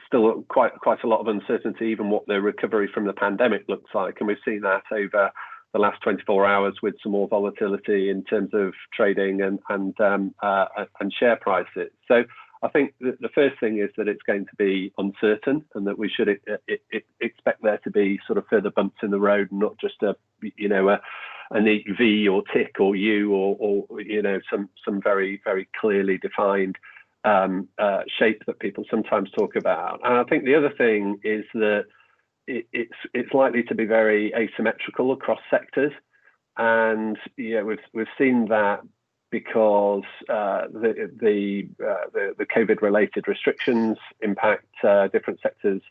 Speaker 4: still quite a lot of uncertainty, even what the recovery from the pandemic looks like, and we've seen that over the last 24 hours with some more volatility in terms of trading and share prices. So I think the first thing is that it's going to be uncertain, and that we should expect there to be sort of further bumps in the road, not just a neat V or tick or U or some very, very clearly defined shape that people sometimes talk about. And I think the other thing is that it's likely to be very asymmetrical across sectors, and we've seen that because the COVID-related restrictions impact different sectors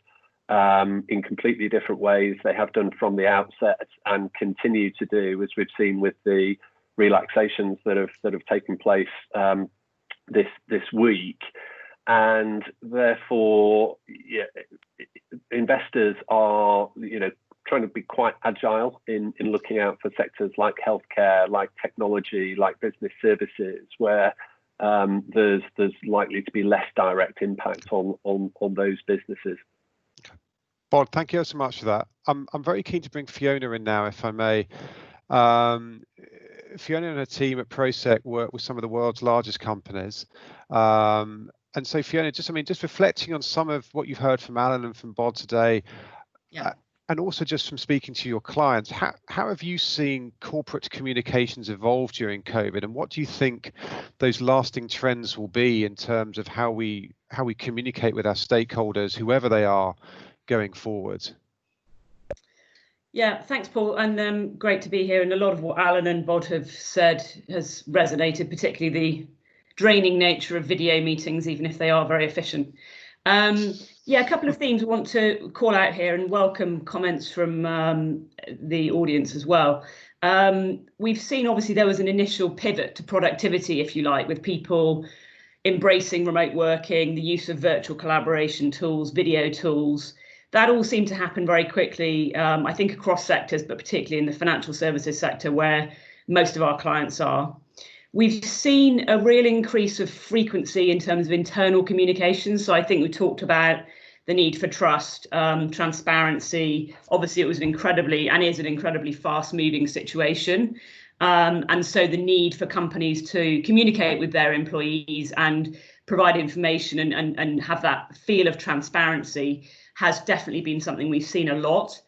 Speaker 4: in completely different ways. They have done from the outset and continue to do, as we've seen with the relaxations that have taken place this week. And therefore, investors are, trying to be quite agile in looking out for sectors like healthcare, like technology, like business services, where there's likely to be less direct impact on those businesses.
Speaker 1: Bod, thank you so much for that. I'm very keen to bring Fiona in now, if I may. Fiona and her team at ProSec work with some of the world's largest companies. And so Fiona, just reflecting on some of what you've heard from Alan and from Bod today, and also just from speaking to your clients, how have you seen corporate communications evolve during COVID, and what do you think those lasting trends will be in terms of how we communicate with our stakeholders, whoever they are, going forward?
Speaker 6: Yeah, thanks, Paul, and great to be here. And a lot of what Alan and Bod have said has resonated, particularly the draining nature of video meetings, even if they are very efficient. A couple of themes I want to call out here, and welcome comments from the audience as well. We've seen, obviously, there was an initial pivot to productivity, if you like, with people embracing remote working, the use of virtual collaboration tools, video tools. That all seemed to happen very quickly, I think, across sectors, but particularly in the financial services sector, where most of our clients are. We've seen a real increase of frequency in terms of internal communications. So I think we talked about the need for trust, transparency. Obviously, it was an incredibly fast-moving situation. And so the need for companies to communicate with their employees and provide information and have that feel of transparency has definitely been something we've seen a lot.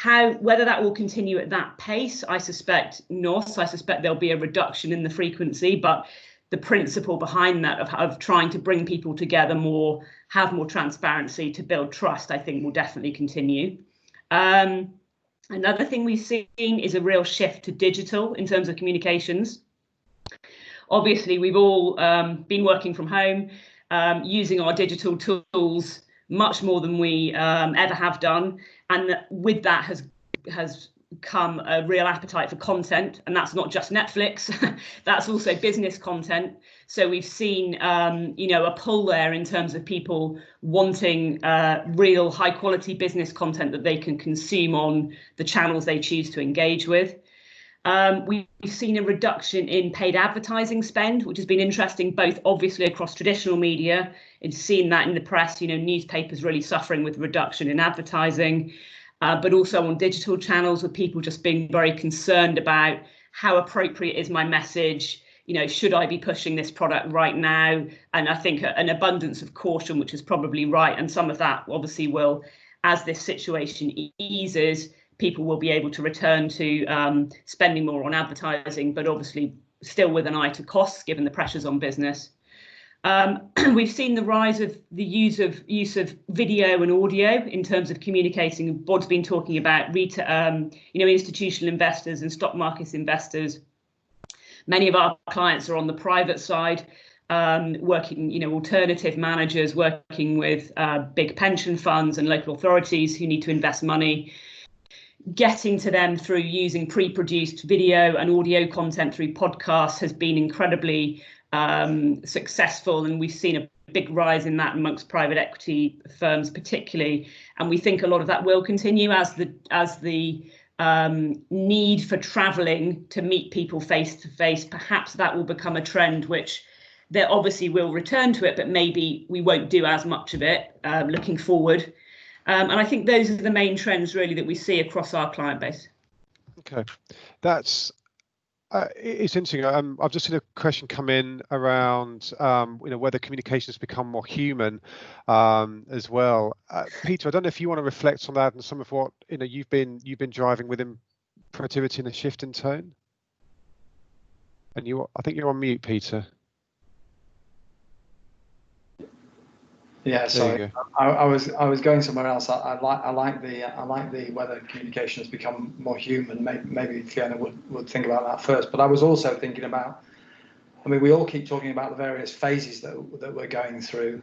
Speaker 6: Whether that will continue at that pace, I suspect not. I suspect there'll be a reduction in the frequency, but the principle behind that of trying to bring people together more, have more transparency to build trust, I think will definitely continue. Another thing we've seen is a real shift to digital in terms of communications. Obviously, we've all been working from home, using our digital tools much more than we ever have done. And with that has come a real appetite for content. And that's not just Netflix, that's also business content. So we've seen, a pull there in terms of people wanting real high quality business content that they can consume on the channels they choose to engage with. We've seen a reduction in paid advertising spend, which has been interesting, both obviously across traditional media. It's seen that in the press, newspapers really suffering with reduction in advertising, but also on digital channels, with people just being very concerned about how appropriate is my message. Should I be pushing this product right now? And I think an abundance of caution, which is probably right. And some of that obviously will, as this situation eases, people will be able to return to spending more on advertising, but obviously still with an eye to costs, given the pressures on business. We've seen the rise of the use of video and audio in terms of communicating. Bod's been talking about institutional investors and stock market investors. Many of our clients are on the private side, working, alternative managers, working with big pension funds and local authorities who need to invest money. Getting to them through using pre-produced video and audio content through podcasts has been incredibly successful, and we've seen a big rise in that amongst private equity firms particularly, and we think a lot of that will continue as the need for travelling to meet people face to face. Perhaps that will become a trend which there obviously will return to it, but maybe we won't do as much of it looking forward. And I think those are the main trends really that we see across our client base. Okay,
Speaker 1: that's it's interesting. I've just seen a question come in around whether communications become more human as well. Peter, I don't know if you want to reflect on that and some of what you've been driving within productivity and a shift in tone. And I think you're on mute, Peter.
Speaker 5: Yeah, sorry, I was going somewhere else. I like the whether communication has become more human. Maybe Fiona would think about that first. But I was also thinking about, I mean, we all keep talking about the various phases that we're going through,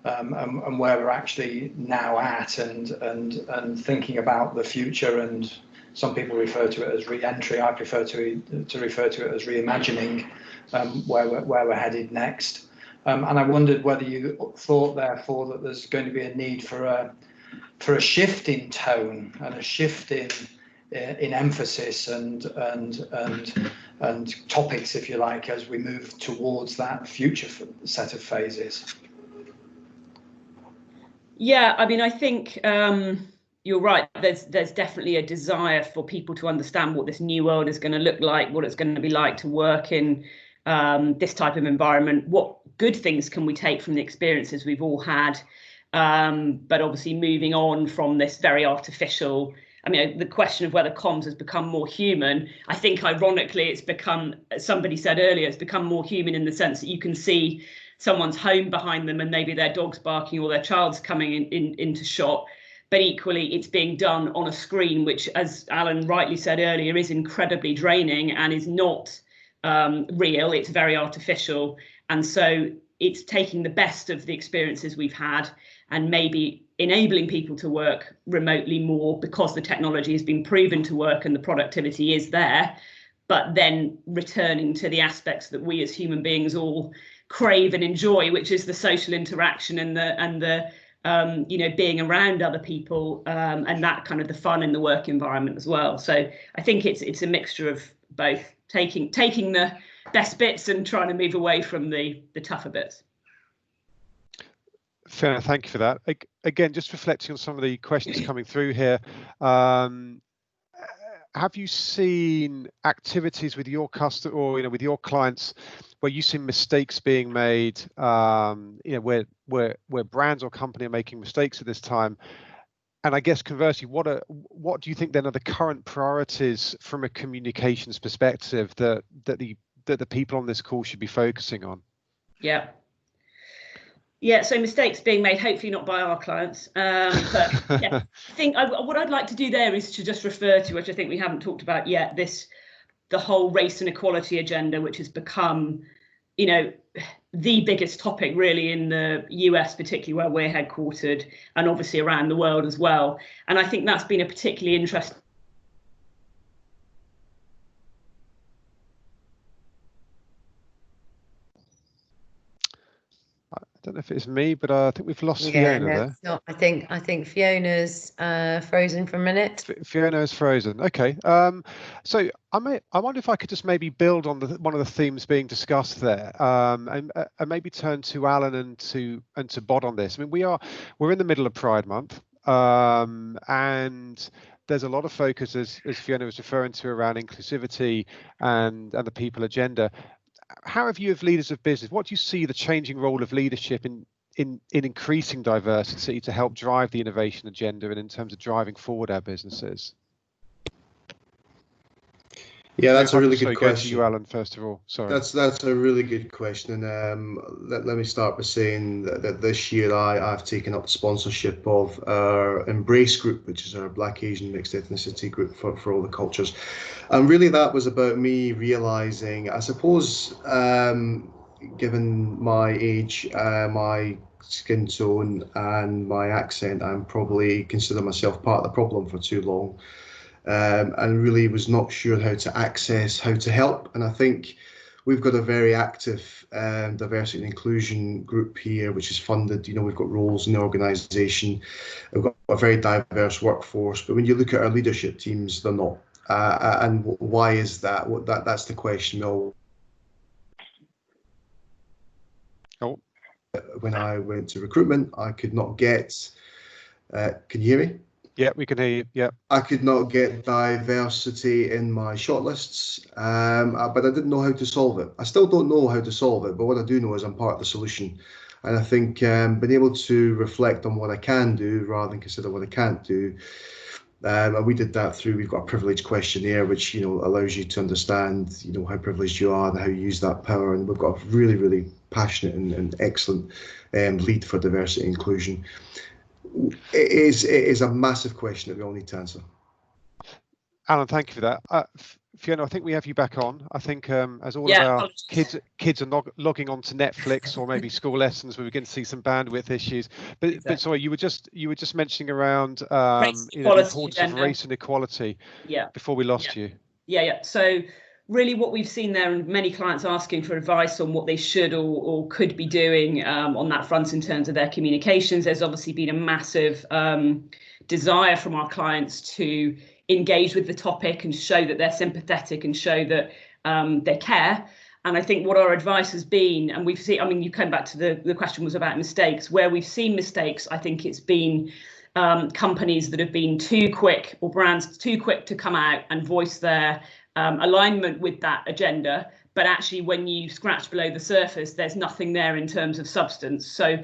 Speaker 5: and where we're actually now at, and thinking about the future. And some people refer to it as re-entry. I prefer to refer to it as reimagining, where we're headed next. And I wondered whether you thought, therefore, that there's going to be a need for a shift in tone and a shift in emphasis and topics, if you like, as we move towards that future set of phases.
Speaker 6: Yeah, I mean, I think you're right. There's definitely a desire for people to understand what this new world is going to look like, what it's going to be like to work in this type of environment. What good things can we take from the experiences we've all had? But obviously moving on from this very artificial, I mean, the question of whether comms has become more human, I think ironically it's become, as somebody said earlier, it's become more human in the sense that you can see someone's home behind them and maybe their dog's barking or their child's coming into shot. But equally, it's being done on a screen, which, as Alan rightly said earlier, is incredibly draining and is not real. It's very artificial. And so it's taking the best of the experiences we've had and maybe enabling people to work remotely more because the technology has been proven to work and the productivity is there, but then returning to the aspects that we as human beings all crave and enjoy, which is the social interaction and the being around other people, and that kind of the fun in the work environment as well. So I think it's a mixture of both, taking the best bits and trying to move away from the tougher bits.
Speaker 1: Fair, thank you for that. Again, just reflecting on some of the questions coming through here. Have you seen activities with your customer or with your clients where you see mistakes being made? Where brands or company are making mistakes at this time? And I guess conversely, what do you think then are the current priorities from a communications perspective that the people on this call should be focusing on?
Speaker 6: Yeah, so mistakes being made, hopefully not by our clients. But yeah, I think what I'd like to do there is to just refer to, which I think we haven't talked about yet, the whole race and equality agenda, which has become, the biggest topic really in the US, particularly where we're headquartered, and obviously around the world as well. And I think that's been a particularly interesting.
Speaker 1: I don't know if it's me, but I think we've lost Fiona there.
Speaker 2: It's not. I think Fiona's frozen for a minute.
Speaker 1: Fiona is frozen. Okay. So I wonder if I could just maybe build on one of the themes being discussed there, and maybe turn to Alan and to Bod on this. I mean, we're in the middle of Pride Month, and there's a lot of focus, as Fiona was referring to, around inclusivity and the people agenda. How have you, as leaders of business, what do you see the changing role of leadership in increasing diversity to help drive the innovation agenda and in terms of driving forward our businesses?
Speaker 3: Yeah, that's a really good question.
Speaker 1: Go to you, Alan, first of all. Sorry.
Speaker 3: That's a really good question, and let me start by saying that this year I've taken up the sponsorship of our Embrace group, which is our Black, Asian, mixed ethnicity group for all the cultures, and really that was about me realizing, I suppose, given my age, my skin tone, and my accent, I'm probably consider myself part of the problem for too long. And really was not sure how to help. And I think we've got a very active diversity and inclusion group here, which is funded. We've got roles in the organisation. We've got a very diverse workforce. But when you look at our leadership teams, they're not. And why is that? That's the question. When I went to recruitment, I could not get. Can you hear me?
Speaker 1: Yeah, we can hear you. Yeah.
Speaker 3: I could not get diversity in my shortlists, but I didn't know how to solve it. I still don't know how to solve it, but what I do know is I'm part of the solution. And I think being able to reflect on what I can do rather than consider what I can't do. And we did that through, we've got a privilege questionnaire, which, allows you to understand, how privileged you are and how you use that power. And we've got a really, really passionate and excellent lead for diversity and inclusion. It is a massive question that we all need to answer.
Speaker 1: Alan, thank you for that. Fiona, I think we have you back on. I think as all of our kids are logging on to Netflix or maybe school lessons, we begin to see some bandwidth issues. But sorry, you were just mentioning around the importance of race and equality.
Speaker 6: Yeah.
Speaker 1: Before we lost you.
Speaker 6: Yeah. So really, what we've seen there, and many clients asking for advice on what they should or could be doing on that front in terms of their communications. There's obviously been a massive desire from our clients to engage with the topic and show that they're sympathetic and show that they care. And I think what our advice has been, and we've seen, I mean, you came back to the question was about mistakes. Where we've seen mistakes, I think it's been companies that have been too quick, or brands too quick to come out and voice their alignment with that agenda. But actually, when you scratch below the surface, there's nothing there in terms of substance. So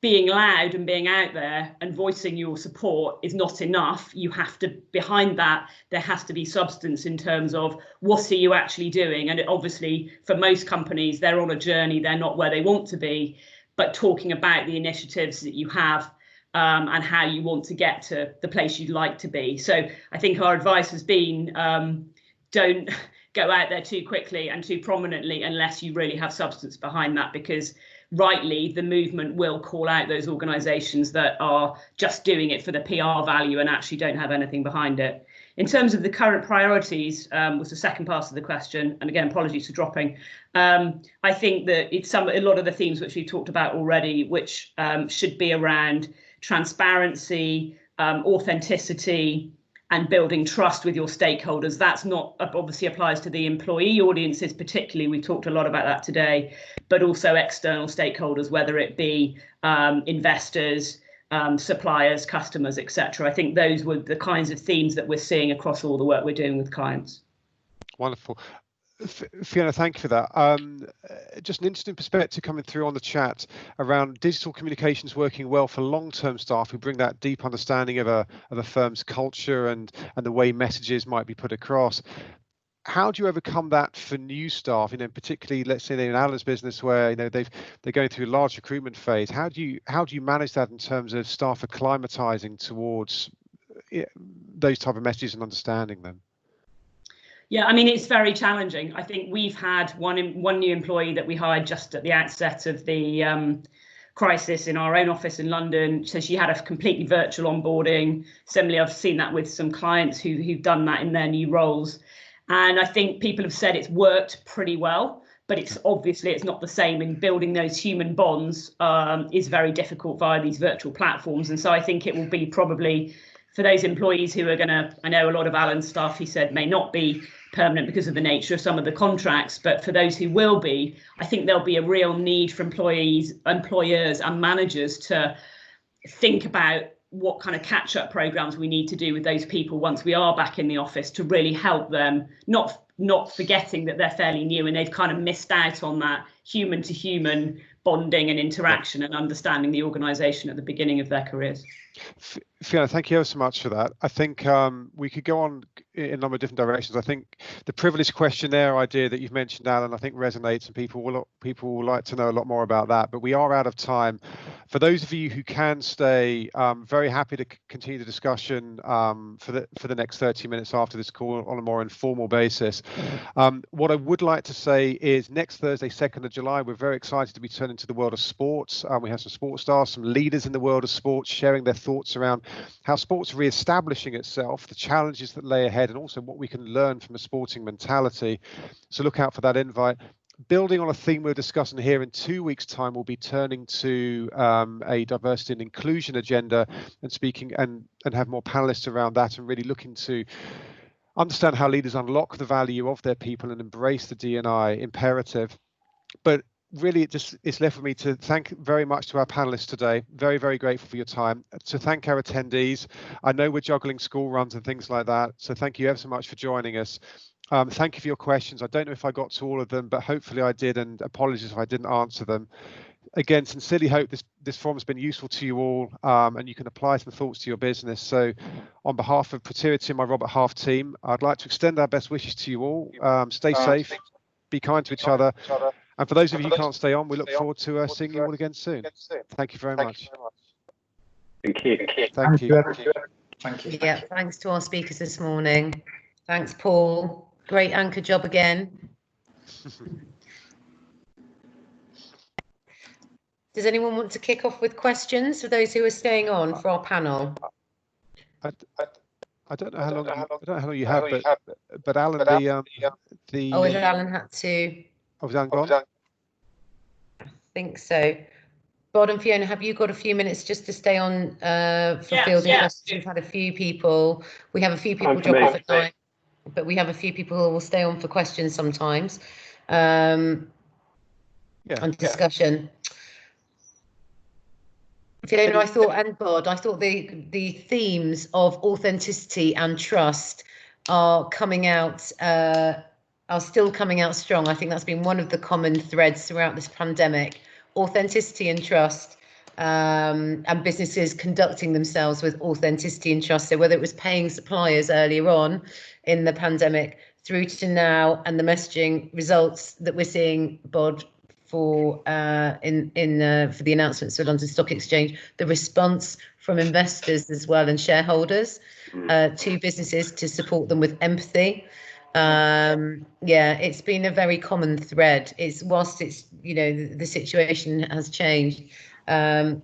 Speaker 6: being loud and being out there and voicing your support is not enough. You have to, behind that, there has to be substance in terms of what are you actually doing? And obviously, for most companies, they're on a journey, they're not where they want to be, but talking about the initiatives that you have and how you want to get to the place you'd like to be. So I think our advice has been, don't go out there too quickly and too prominently unless you really have substance behind that, because rightly, the movement will call out those organisations that are just doing it for the PR value and actually don't have anything behind it. In terms of the current priorities, was the second part of the question, and again, apologies for dropping. I think that it's a lot of the themes which we've talked about already, which should be around transparency, authenticity, and building trust with your stakeholders. That's not obviously applies to the employee audiences particularly. We've talked a lot about that today, but also external stakeholders, whether it be investors, suppliers, customers, etc. I think those were the kinds of themes that we're seeing across all the work we're doing with clients.
Speaker 1: Wonderful. Fiona, thank you for that. Just an interesting perspective coming through on the chat around digital communications working well for long-term staff who bring that deep understanding of a firm's culture and the way messages might be put across. How do you overcome that for new staff? Particularly, let's say they're in Alan's business where they're going through a large recruitment phase. How do you manage that in terms of staff acclimatizing towards those type of messages and understanding them?
Speaker 6: Yeah, I mean, it's very challenging. I think we've had one new employee that we hired just at the outset of the crisis in our own office in London. So she had a completely virtual onboarding. Similarly, I've seen that with some clients who've done that in their new roles. And I think people have said it's worked pretty well, but it's not the same. In building those human bonds is very difficult via these virtual platforms. And so I think it will be probably for those employees who are going to, I know a lot of Alan's staff, he said, may not be permanent because of the nature of some of the contracts, but for those who will be, I think there'll be a real need for employers and managers to think about what kind of catch-up programs we need to do with those people once we are back in the office to really help them, not forgetting that they're fairly new and they've kind of missed out on that human-to-human bonding and interaction and understanding the organisation at the beginning of their careers.
Speaker 1: Fiona, thank you ever so much for that. I think we could go on in a number of different directions. I think the privilege questionnaire idea that you've mentioned, Alan, I think resonates, and people will like to know a lot more about that. But we are out of time. For those of you who can stay, very happy to continue the discussion for the next 30 minutes after this call on a more informal basis. What I would like to say is next Thursday, 2nd of July, we're very excited to be turning to the world of sports. We have some sports stars, some leaders in the world of sports sharing their thoughts around how sports are re-establishing itself, the challenges that lay ahead, and also what we can learn from a sporting mentality. So look out for that invite. Building on a theme we're discussing here, in 2 weeks' time, we'll be turning to a diversity and inclusion agenda and speaking and have more panelists around that and really looking to understand how leaders unlock the value of their people and embrace the D&I imperative. But really, it's left for me to thank very much to our panelists today. Very, very grateful for your time. To thank our attendees. I know we're juggling school runs and things like that, so thank you ever so much for joining us. Thank you for your questions. I don't know if I got to all of them, but hopefully I did, and apologies if I didn't answer them. Again, sincerely hope this forum has been useful to you all, and you can apply some thoughts to your business. So on behalf of Protiviti and my Robert Half team, I'd like to extend our best wishes to you all. Stay safe, be kind to each other, And for those of you who can't stay on, we look forward to seeing you all again soon. Thank you very much.
Speaker 4: Thank you.
Speaker 1: Thank you.
Speaker 5: Thank you.
Speaker 2: Yeah, thanks to our speakers this morning. Thanks, Paul. Great anchor job again. Does anyone want to kick off with questions for those who are staying on for our panel?
Speaker 1: I don't know how long you have, but Alan, the
Speaker 2: Oh, has Alan had to?
Speaker 1: Oh, was Alan gone?
Speaker 2: I think so. Bod and Fiona, have you got a few minutes just to stay on for fielding questions? We've had a few people. We have a few people drop off at 9, but we have a few people who will stay on for questions sometimes and discussion. Fiona, I thought, and Bod, I thought the themes of authenticity and trust are coming out, are still coming out strong. I think that's been one of the common threads throughout this pandemic. Authenticity and trust, and businesses conducting themselves with authenticity and trust. So whether it was paying suppliers earlier on in the pandemic through to now, and the messaging results that we're seeing, Bod, for for the announcements for London Stock Exchange, the response from investors as well and shareholders to businesses to support them with empathy. It's been a very common thread. Whilst it's the situation has changed, I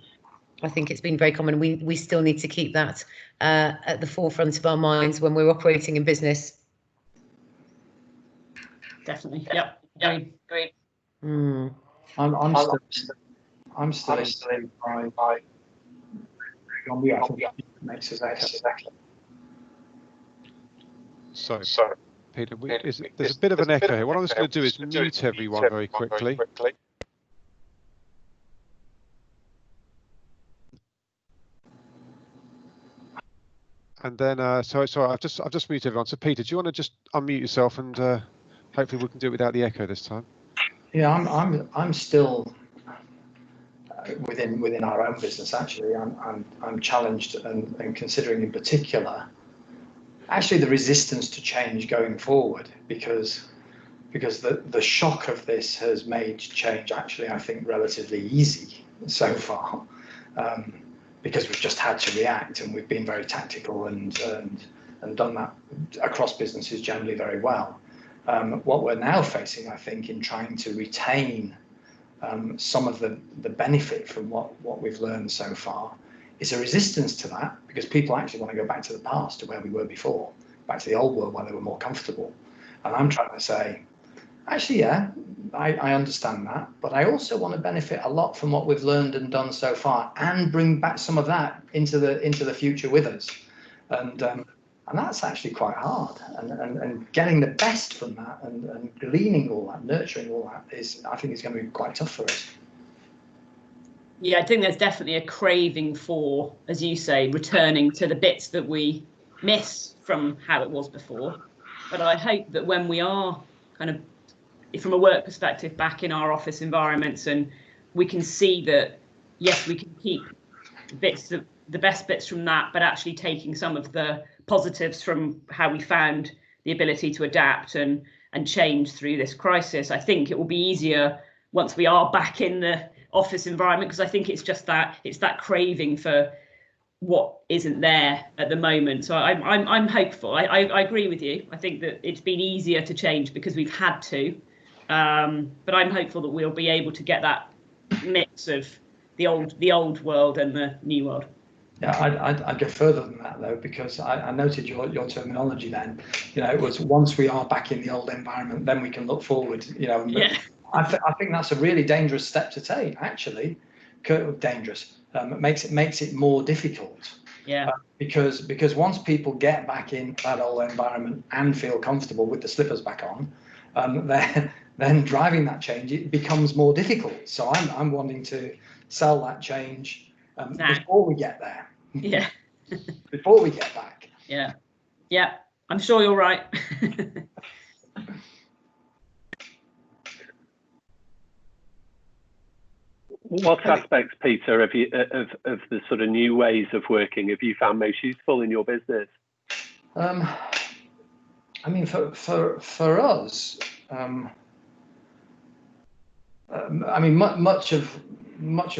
Speaker 2: think it's been very common. We still need to keep that at the forefront of our minds when we're operating in business.
Speaker 6: Definitely. Yep. Great.
Speaker 5: I'm still in by makes us exactly.
Speaker 1: Sorry, Peter, there's a bit of an echo here. What I'm just going to do is mute everyone very quickly. And then, sorry, I've just muted everyone. So Peter, do you want to just unmute yourself, and hopefully we can do it without the echo this time?
Speaker 5: Yeah, I'm still within our own business. Actually, I'm challenged and considering in particular, actually, the resistance to change going forward, because the shock of this has made change actually, I think, relatively easy so far, because we've just had to react, and we've been very tactical and done that across businesses generally very well. What we're now facing, I think, in trying to retain some of the benefit from what we've learned so far, is a resistance to that, because people actually want to go back to the past, to where we were before, back to the old world where they were more comfortable. And I'm trying to say, actually, yeah, I understand that, but I also want to benefit a lot from what we've learned and done so far, and bring back some of that into the future with us. And that's actually quite hard, and getting the best from that, and gleaning all that, nurturing all that, I think is going to be quite tough for us.
Speaker 6: Yeah, I think there's definitely a craving for, as you say, returning to the bits that we miss from how it was before. But I hope that when we are kind of, from a work perspective, back in our office environments, and we can see that, yes, we can keep the best bits from that, but actually taking some of the positives from how we found the ability to adapt and change through this crisis. I think it will be easier once we are back in the office environment, because I think it's that craving for what isn't there at the moment. So I'm hopeful. I agree with you. I think that it's been easier to change because we've had to, but I'm hopeful that we'll be able to get that mix of the old world and the new world.
Speaker 5: Yeah, I'd go further than that though, because I noted your terminology then. It was, once we are back in the old environment, then we can look forward.
Speaker 6: Yeah.
Speaker 5: I think that's a really dangerous step to take. Actually, dangerous. Makes it more difficult.
Speaker 6: Yeah.
Speaker 5: Because once people get back in that old environment and feel comfortable with the slippers back on, then driving that change, it becomes more difficult. So I'm wanting to sell that change before we get there.
Speaker 6: Yeah.
Speaker 5: Before we get back.
Speaker 6: Yeah. Yeah. I'm sure you're right.
Speaker 4: What aspects, Peter, of the sort of new ways of working have you found most useful in your business?
Speaker 5: I mean, for us, I mean, much of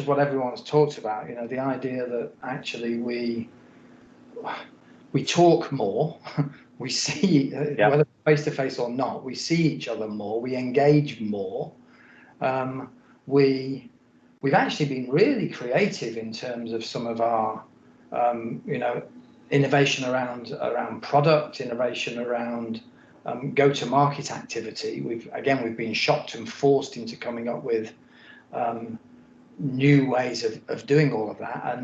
Speaker 5: what everyone's talked about, you know, the idea that actually we talk more, we see, whether face to face or not, we see each other more, we engage more. We've actually been really creative in terms of some of our, you know, innovation around product, innovation around go-to-market activity. We've been shocked and forced into coming up with new ways of doing all of that,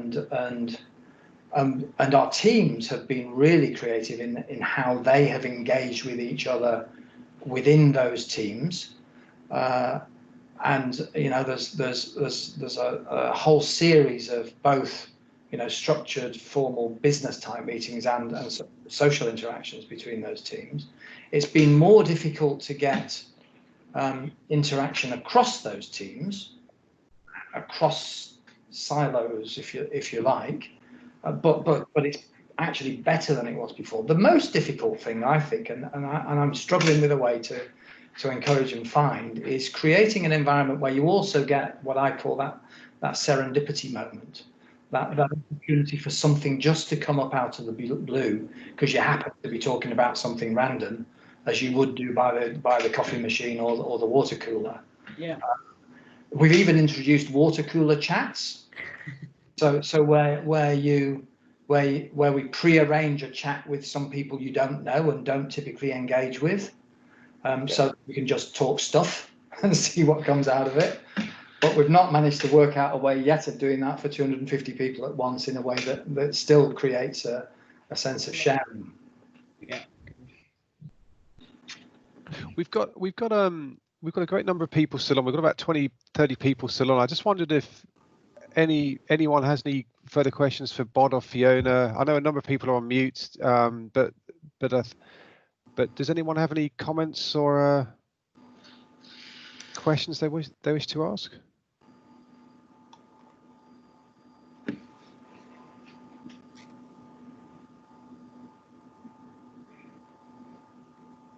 Speaker 5: and our teams have been really creative in how they have engaged with each other within those teams. And you know, there's a whole series of both, you know, structured, formal business type meetings and social interactions between those teams. It's been more difficult to get interaction across those teams, across silos, if you like, but it's actually better than it was before. The most difficult thing, I think, and I'm struggling with a way to encourage and find, is creating an environment where you also get what I call that serendipity moment, that opportunity for something just to come up out of the blue because you happen to be talking about something random, as you would do by the coffee machine or the water cooler.
Speaker 6: Yeah.
Speaker 5: We've even introduced water cooler chats. So where we pre-arrange a chat with some people you don't know and don't typically engage with. So we can just talk stuff and see what comes out of it. But we've not managed to work out a way yet of doing that for 250 people at once in a way that still creates a sense of sharing.
Speaker 6: Yeah.
Speaker 1: We've got a great number of people still on. We've got about 20-30 people still on. I just wondered if anyone has any further questions for Bod or Fiona. I know a number of people are on mute, but does anyone have any comments or questions they wish to ask?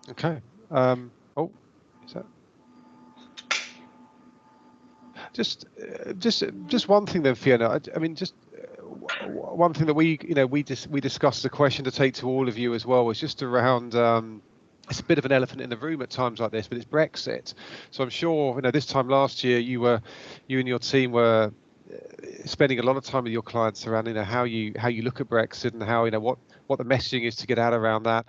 Speaker 1: Okay. Is that just one thing then, Fiona? I mean, just one thing that we discussed as a question to take to all of you as well was just around. It's a bit of an elephant in the room at times like this, but it's Brexit. So I'm sure this time last year you and your team were spending a lot of time with your clients around how you look at Brexit and how what the messaging is to get out around that.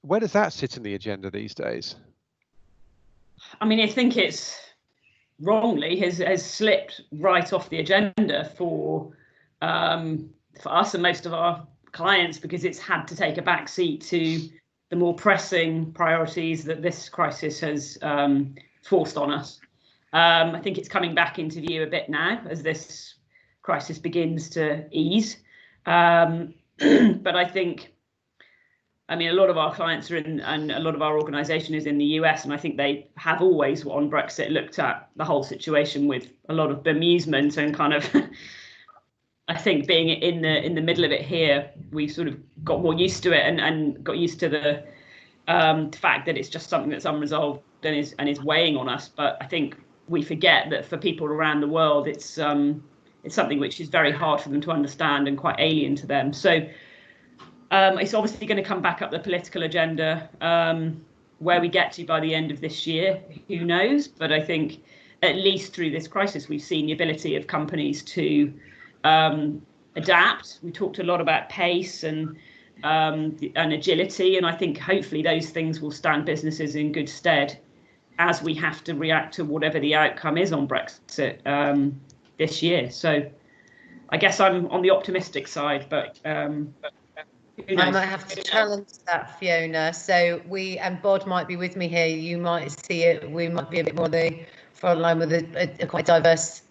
Speaker 1: Where does that sit in the agenda these days?
Speaker 6: I mean, I think it's wrongly has slipped right off the agenda for us and most of our clients, because it's had to take a back seat to the more pressing priorities that this crisis has forced on us. I think it's coming back into view a bit now as this crisis begins to ease. But I think, I mean, a lot of our clients are in, and a lot of our organisation is in the US, and I think they have always, on Brexit, looked at the whole situation with a lot of bemusement and kind of, I think being in the middle of it here, we sort of got more used to it and got used to the fact that it's just something that's unresolved and is weighing on us. But I think we forget that for people around the world, it's something which is very hard for them to understand and quite alien to them. So it's obviously going to come back up the political agenda. Where we get to by the end of this year, who knows? But I think at least through this crisis, we've seen the ability of companies to adapt. We talked a lot about pace and agility, and I think hopefully those things will stand businesses in good stead as we have to react to whatever the outcome is on Brexit this year. So I guess I'm on the optimistic side, but who knows?
Speaker 2: I might have to challenge that, Fiona. So and Bod might be with me here. You might see it. We might be a bit more on the front line with a quite diverse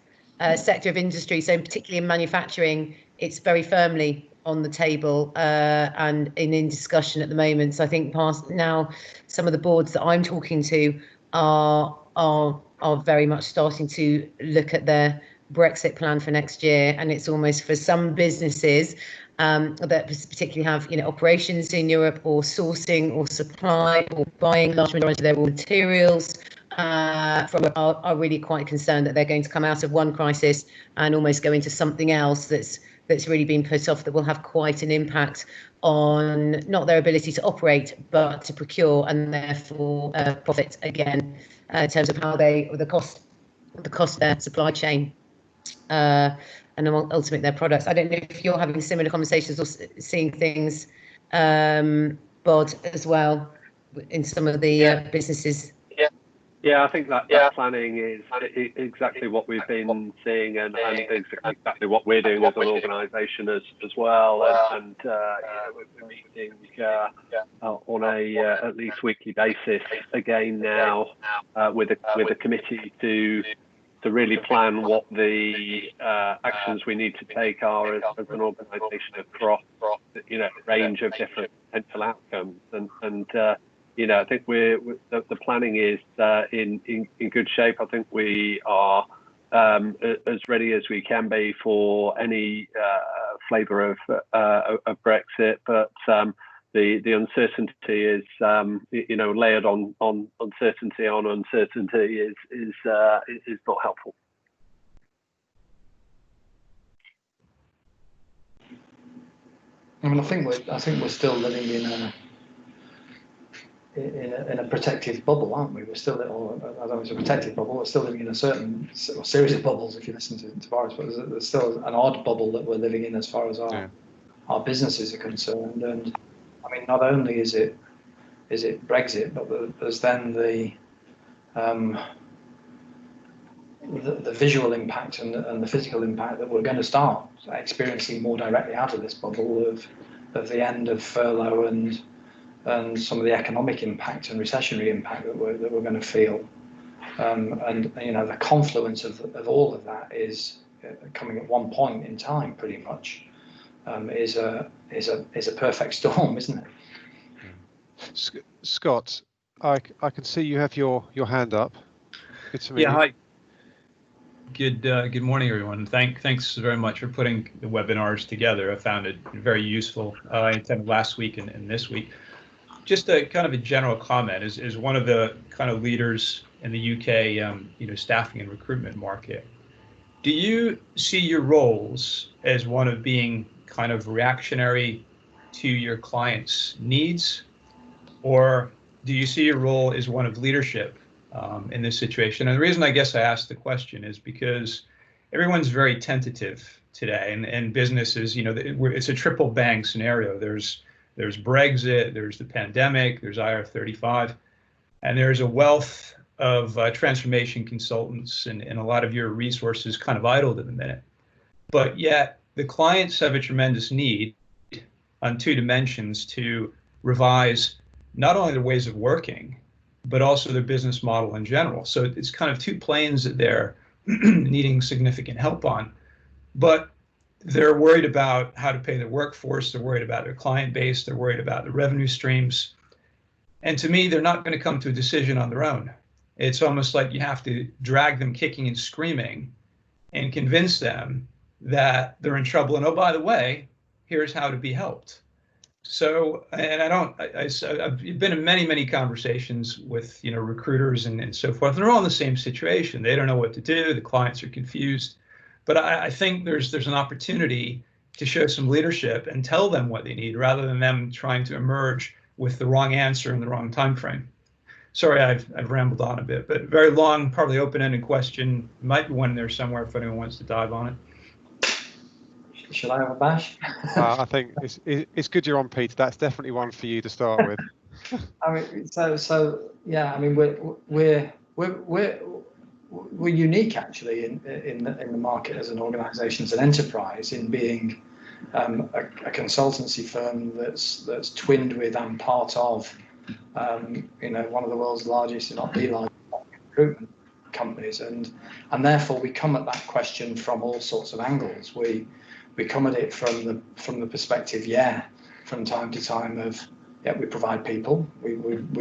Speaker 2: sector of industry. So particularly in manufacturing, it's very firmly on the table and in discussion at the moment. So I think now some of the boards that I'm talking to are very much starting to look at their Brexit plan for next year, and it's almost for some businesses that particularly have operations in Europe or sourcing or supply or buying large majority of their raw materials are really quite concerned that they're going to come out of one crisis and almost go into something else that's really been put off, that will have quite an impact on not their ability to operate, but to procure, and therefore profit again, in terms of how the cost of their supply chain, and ultimately their products. I don't know if you're having similar conversations or seeing things, Bod, as well, in some of the businesses.
Speaker 4: Yeah, I think that planning is exactly what we've been seeing, and exactly what we're doing as an organisation as well. And we're meeting on a at least weekly basis again now with a committee to really plan what the actions we need to take are as an organisation across a range of different potential outcomes. And I think the planning is in good shape. I think we are as ready as we can be for any flavour of Brexit, but the uncertainty is layered on uncertainty on uncertainty is not helpful.
Speaker 5: I mean, I think we're still living in a protective bubble, aren't we? We're still, or I don't know if it's a protective bubble, we're still living in a certain series of bubbles, if you listen to Boris, but there's still an odd bubble that we're living in as far as our businesses are concerned. And I mean, not only is it Brexit, but there's then the visual impact and the physical impact that we're going to start experiencing more directly out of this bubble of the end of furlough and some of the economic impact and recessionary impact that we're going to feel, and the confluence of all of that is coming at one point in time, pretty much, is a perfect storm, isn't it?
Speaker 1: Scott, I can see you have your hand up. Good to meet you.
Speaker 7: Hi. Good morning, everyone. Thanks very much for putting the webinars together. I found it very useful. I attended last week and this week. Just a kind of a general comment, as one of the kind of leaders in the UK, staffing and recruitment market, do you see your roles as one of being kind of reactionary to your clients' needs, or do you see your role as one of leadership in this situation? And the reason I guess I asked the question is because everyone's very tentative today, and businesses, it's a triple bang scenario. There's Brexit, there's the pandemic, there's IR35, and there's a wealth of transformation consultants and a lot of your resources kind of idled at the minute. But yet the clients have a tremendous need on two dimensions to revise not only their ways of working, but also their business model in general. So it's kind of two planes that they're needing significant help on. But they're worried about how to pay their workforce. They're worried about their client base. They're worried about the revenue streams. And to me, they're not going to come to a decision on their own. It's almost like you have to drag them kicking and screaming and convince them that they're in trouble. And oh, by the way, here's how to be helped. So, and I've been in many conversations with, recruiters and so forth, and they're all in the same situation. They don't know what to do. The clients are confused. But I think there's an opportunity to show some leadership and tell them what they need, rather than them trying to emerge with the wrong answer in the wrong time frame. Sorry, I've rambled on a bit, but very long, probably open-ended question. Might be one in there somewhere if anyone wants to dive on it.
Speaker 5: Should I have a bash?
Speaker 1: I think it's good you're on, Peter. That's definitely one for you to start with.
Speaker 5: I mean, so yeah. I mean, we're unique actually in the market as an organisation, as an enterprise, in being a consultancy firm that's twinned with and part of one of the world's largest, if not the largest, recruitment companies, and therefore we come at that question from all sorts of angles. We come at it from the perspective, from time to time of, we provide people, we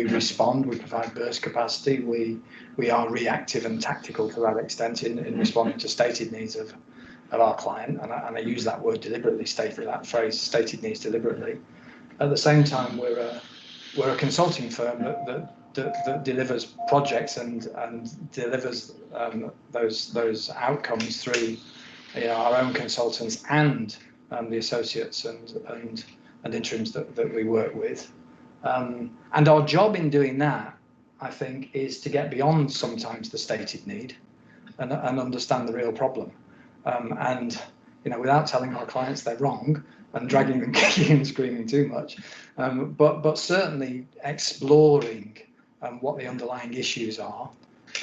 Speaker 5: respond, we provide burst capacity, we are reactive and tactical to that extent in responding to stated needs of our client, and I use that word deliberately, that phrase, stated needs deliberately. At the same time, we're a consulting firm that delivers projects and delivers those outcomes through our own consultants and the associates and interims that we work with. And our job in doing that, I think, is to get beyond sometimes the stated need and understand the real problem. And without telling our clients they're wrong and dragging them kicking and screaming too much, but certainly exploring what the underlying issues are,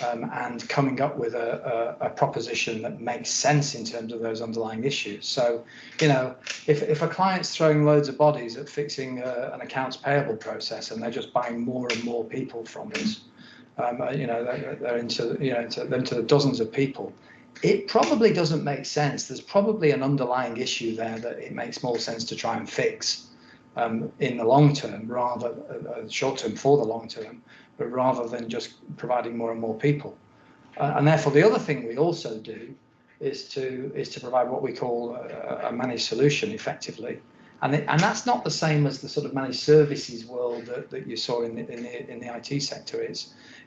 Speaker 5: and coming up with a proposition that makes sense in terms of those underlying issues. So, if a client's throwing loads of bodies at fixing an accounts payable process and they're just buying more and more people from us, they're into the dozens of people, it probably doesn't make sense. There's probably an underlying issue there that it makes more sense to try and fix in the long term, rather short term for the long term, but rather than just providing more and more people. And therefore, the other thing we also do is to provide what we call a managed solution, effectively, and that's not the same as the sort of managed services world that you saw in the IT sector.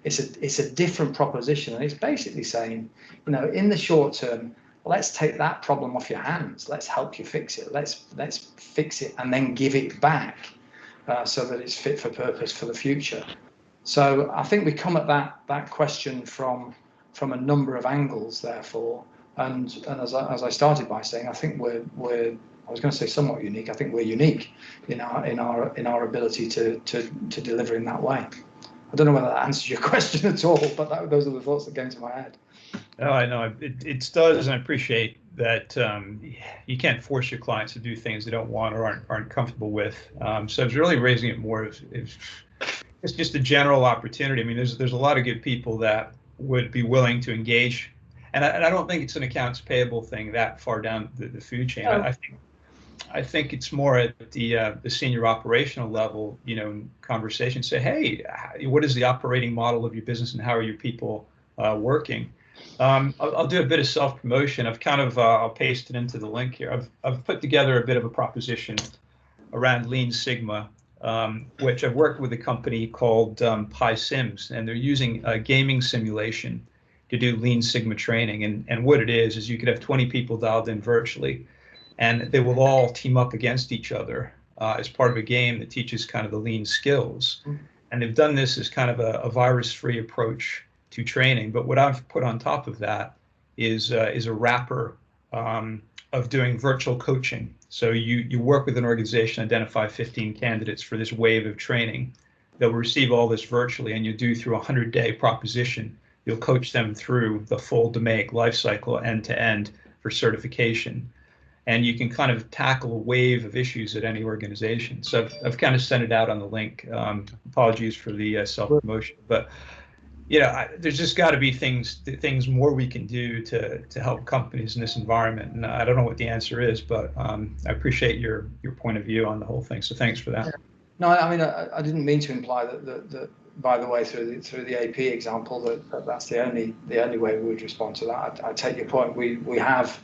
Speaker 5: It's a different proposition, and it's basically saying, in the short term, let's take that problem off your hands. Let's help you fix it. Let's fix it and then give it back so that it's fit for purpose for the future. So I think we come at that question from a number of angles, therefore, and as I started by saying, I think we're I was going to say somewhat unique. I think we're unique in our ability to deliver in that way. I don't know whether that answers your question at all, but those are the thoughts that came to my head.
Speaker 7: No, I know it does, and I appreciate that you can't force your clients to do things they don't want or aren't comfortable with. So it's really raising it more as it's just a general opportunity. I mean, there's a lot of good people that would be willing to engage, and I don't think it's an accounts payable thing that far down the food chain. Oh. I think it's more at the senior operational level, conversation. Say, hey, what is the operating model of your business, and how are your people working? I'll do a bit of self-promotion. I've kind of I'll paste it into the link here. I've put together a bit of a proposition around Lean Sigma, which I've worked with a company called PySims, and they're using a gaming simulation to do Lean Sigma training. And what it is you could have 20 people dialed in virtually, and they will all team up against each other as part of a game that teaches kind of the lean skills. And they've done this as kind of a virus-free approach to training. But what I've put on top of that is a wrapper of doing virtual coaching. So you work with an organization, identify 15 candidates for this wave of training. They'll receive all this virtually, and you do through a 100-day proposition. You'll coach them through the full DMAIC life cycle end to end for certification. And you can kind of tackle a wave of issues at any organization. So I've kind of sent it out on the link. Apologies for the self-promotion, but there's just got to be things more we can do to help companies in this environment. And I don't know what the answer is, but I appreciate your point of view on the whole thing. So thanks for that.
Speaker 5: No, I mean, I didn't mean to imply that by the way, through the AP example, that's the only way we would respond to that. I take your point. We have.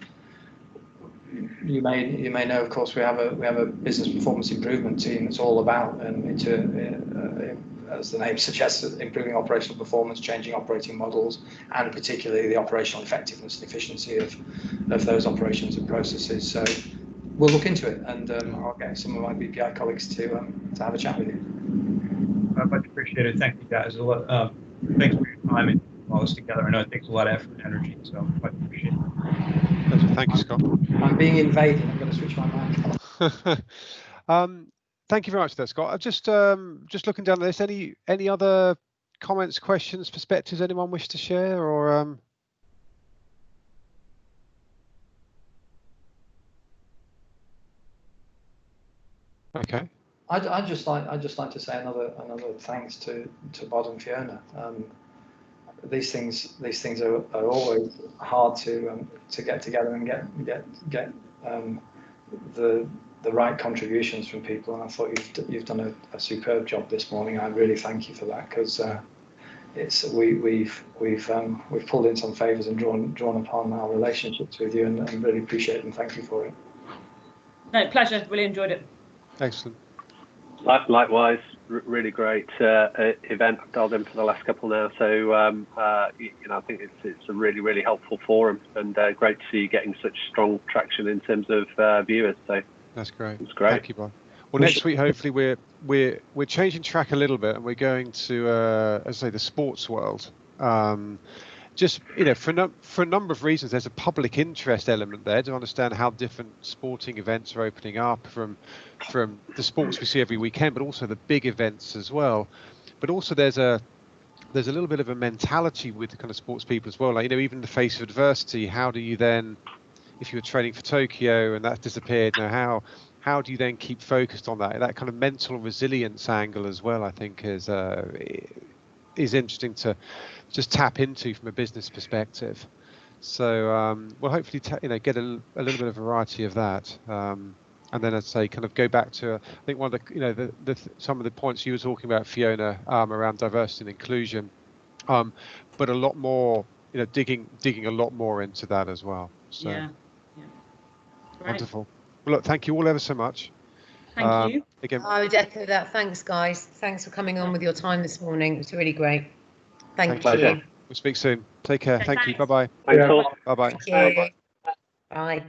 Speaker 5: You may know, of course, we have a business performance improvement team that's all about, as the name suggests, improving operational performance, changing operating models, and particularly the operational effectiveness and efficiency of those operations and processes. So we'll look into it, and I'll get some of my BPI colleagues to have a chat with you.
Speaker 7: I much appreciate it. Thank you, guys. Thanks for your time and all this together. I know it takes a lot of effort and energy, so I appreciate it.
Speaker 1: Thank you, Scott.
Speaker 5: I'm being invaded. I'm going to switch my mic
Speaker 1: on. Thank you very much there, Scott. I'm just looking down the list. Any other comments, questions, perspectives anyone wish to share, or okay.
Speaker 5: I'd just like to say another thanks to Bod and Fiona. These things are always hard to get together and get the right contributions from people, and I thought you've done a superb job this morning. I really thank you for that, because we've pulled in some favours and drawn upon our relationships with you, and really appreciate it, and thank you for it.
Speaker 6: No, pleasure. Really enjoyed it.
Speaker 1: Excellent.
Speaker 4: Likewise. really great event. I've dialed in for the last couple now, so I think it's a really helpful forum, and great to see you getting such strong traction in terms of viewers. So
Speaker 1: that's great.
Speaker 4: It's great.
Speaker 1: Thank you, Bob. Well, next week hopefully we're changing track a little bit, and we're going to as I say, the sports world. Just for a number of reasons, there's a public interest element there to understand how different sporting events are opening up from the sports we see every weekend, but also the big events as well. But also there's a little bit of a mentality with the kind of sports people as well. Like, even in the face of adversity, how do you then, if you were training for Tokyo and that disappeared, how do you then keep focused on that? That kind of mental resilience angle as well, I think, is interesting to just tap into from a business perspective. So we'll hopefully get a little bit of variety of that, and then I'd say kind of go back to I think one of the some of the points you were talking about, Fiona, around diversity and inclusion, but a lot more digging a lot more into that as well. So
Speaker 6: Yeah. Right.
Speaker 1: Wonderful. Well, look, thank you all ever so much.
Speaker 6: Thank you.
Speaker 1: Again,
Speaker 2: I would echo that. Thanks, guys. Thanks for coming on with your time this morning. It was really great. Thank
Speaker 1: Pleasure.
Speaker 2: you.
Speaker 1: We'll speak soon. Take care. Thank you.
Speaker 6: Thanks.
Speaker 1: Bye-bye.
Speaker 4: Thanks all.
Speaker 1: Bye-bye.
Speaker 2: Thank you. Bye.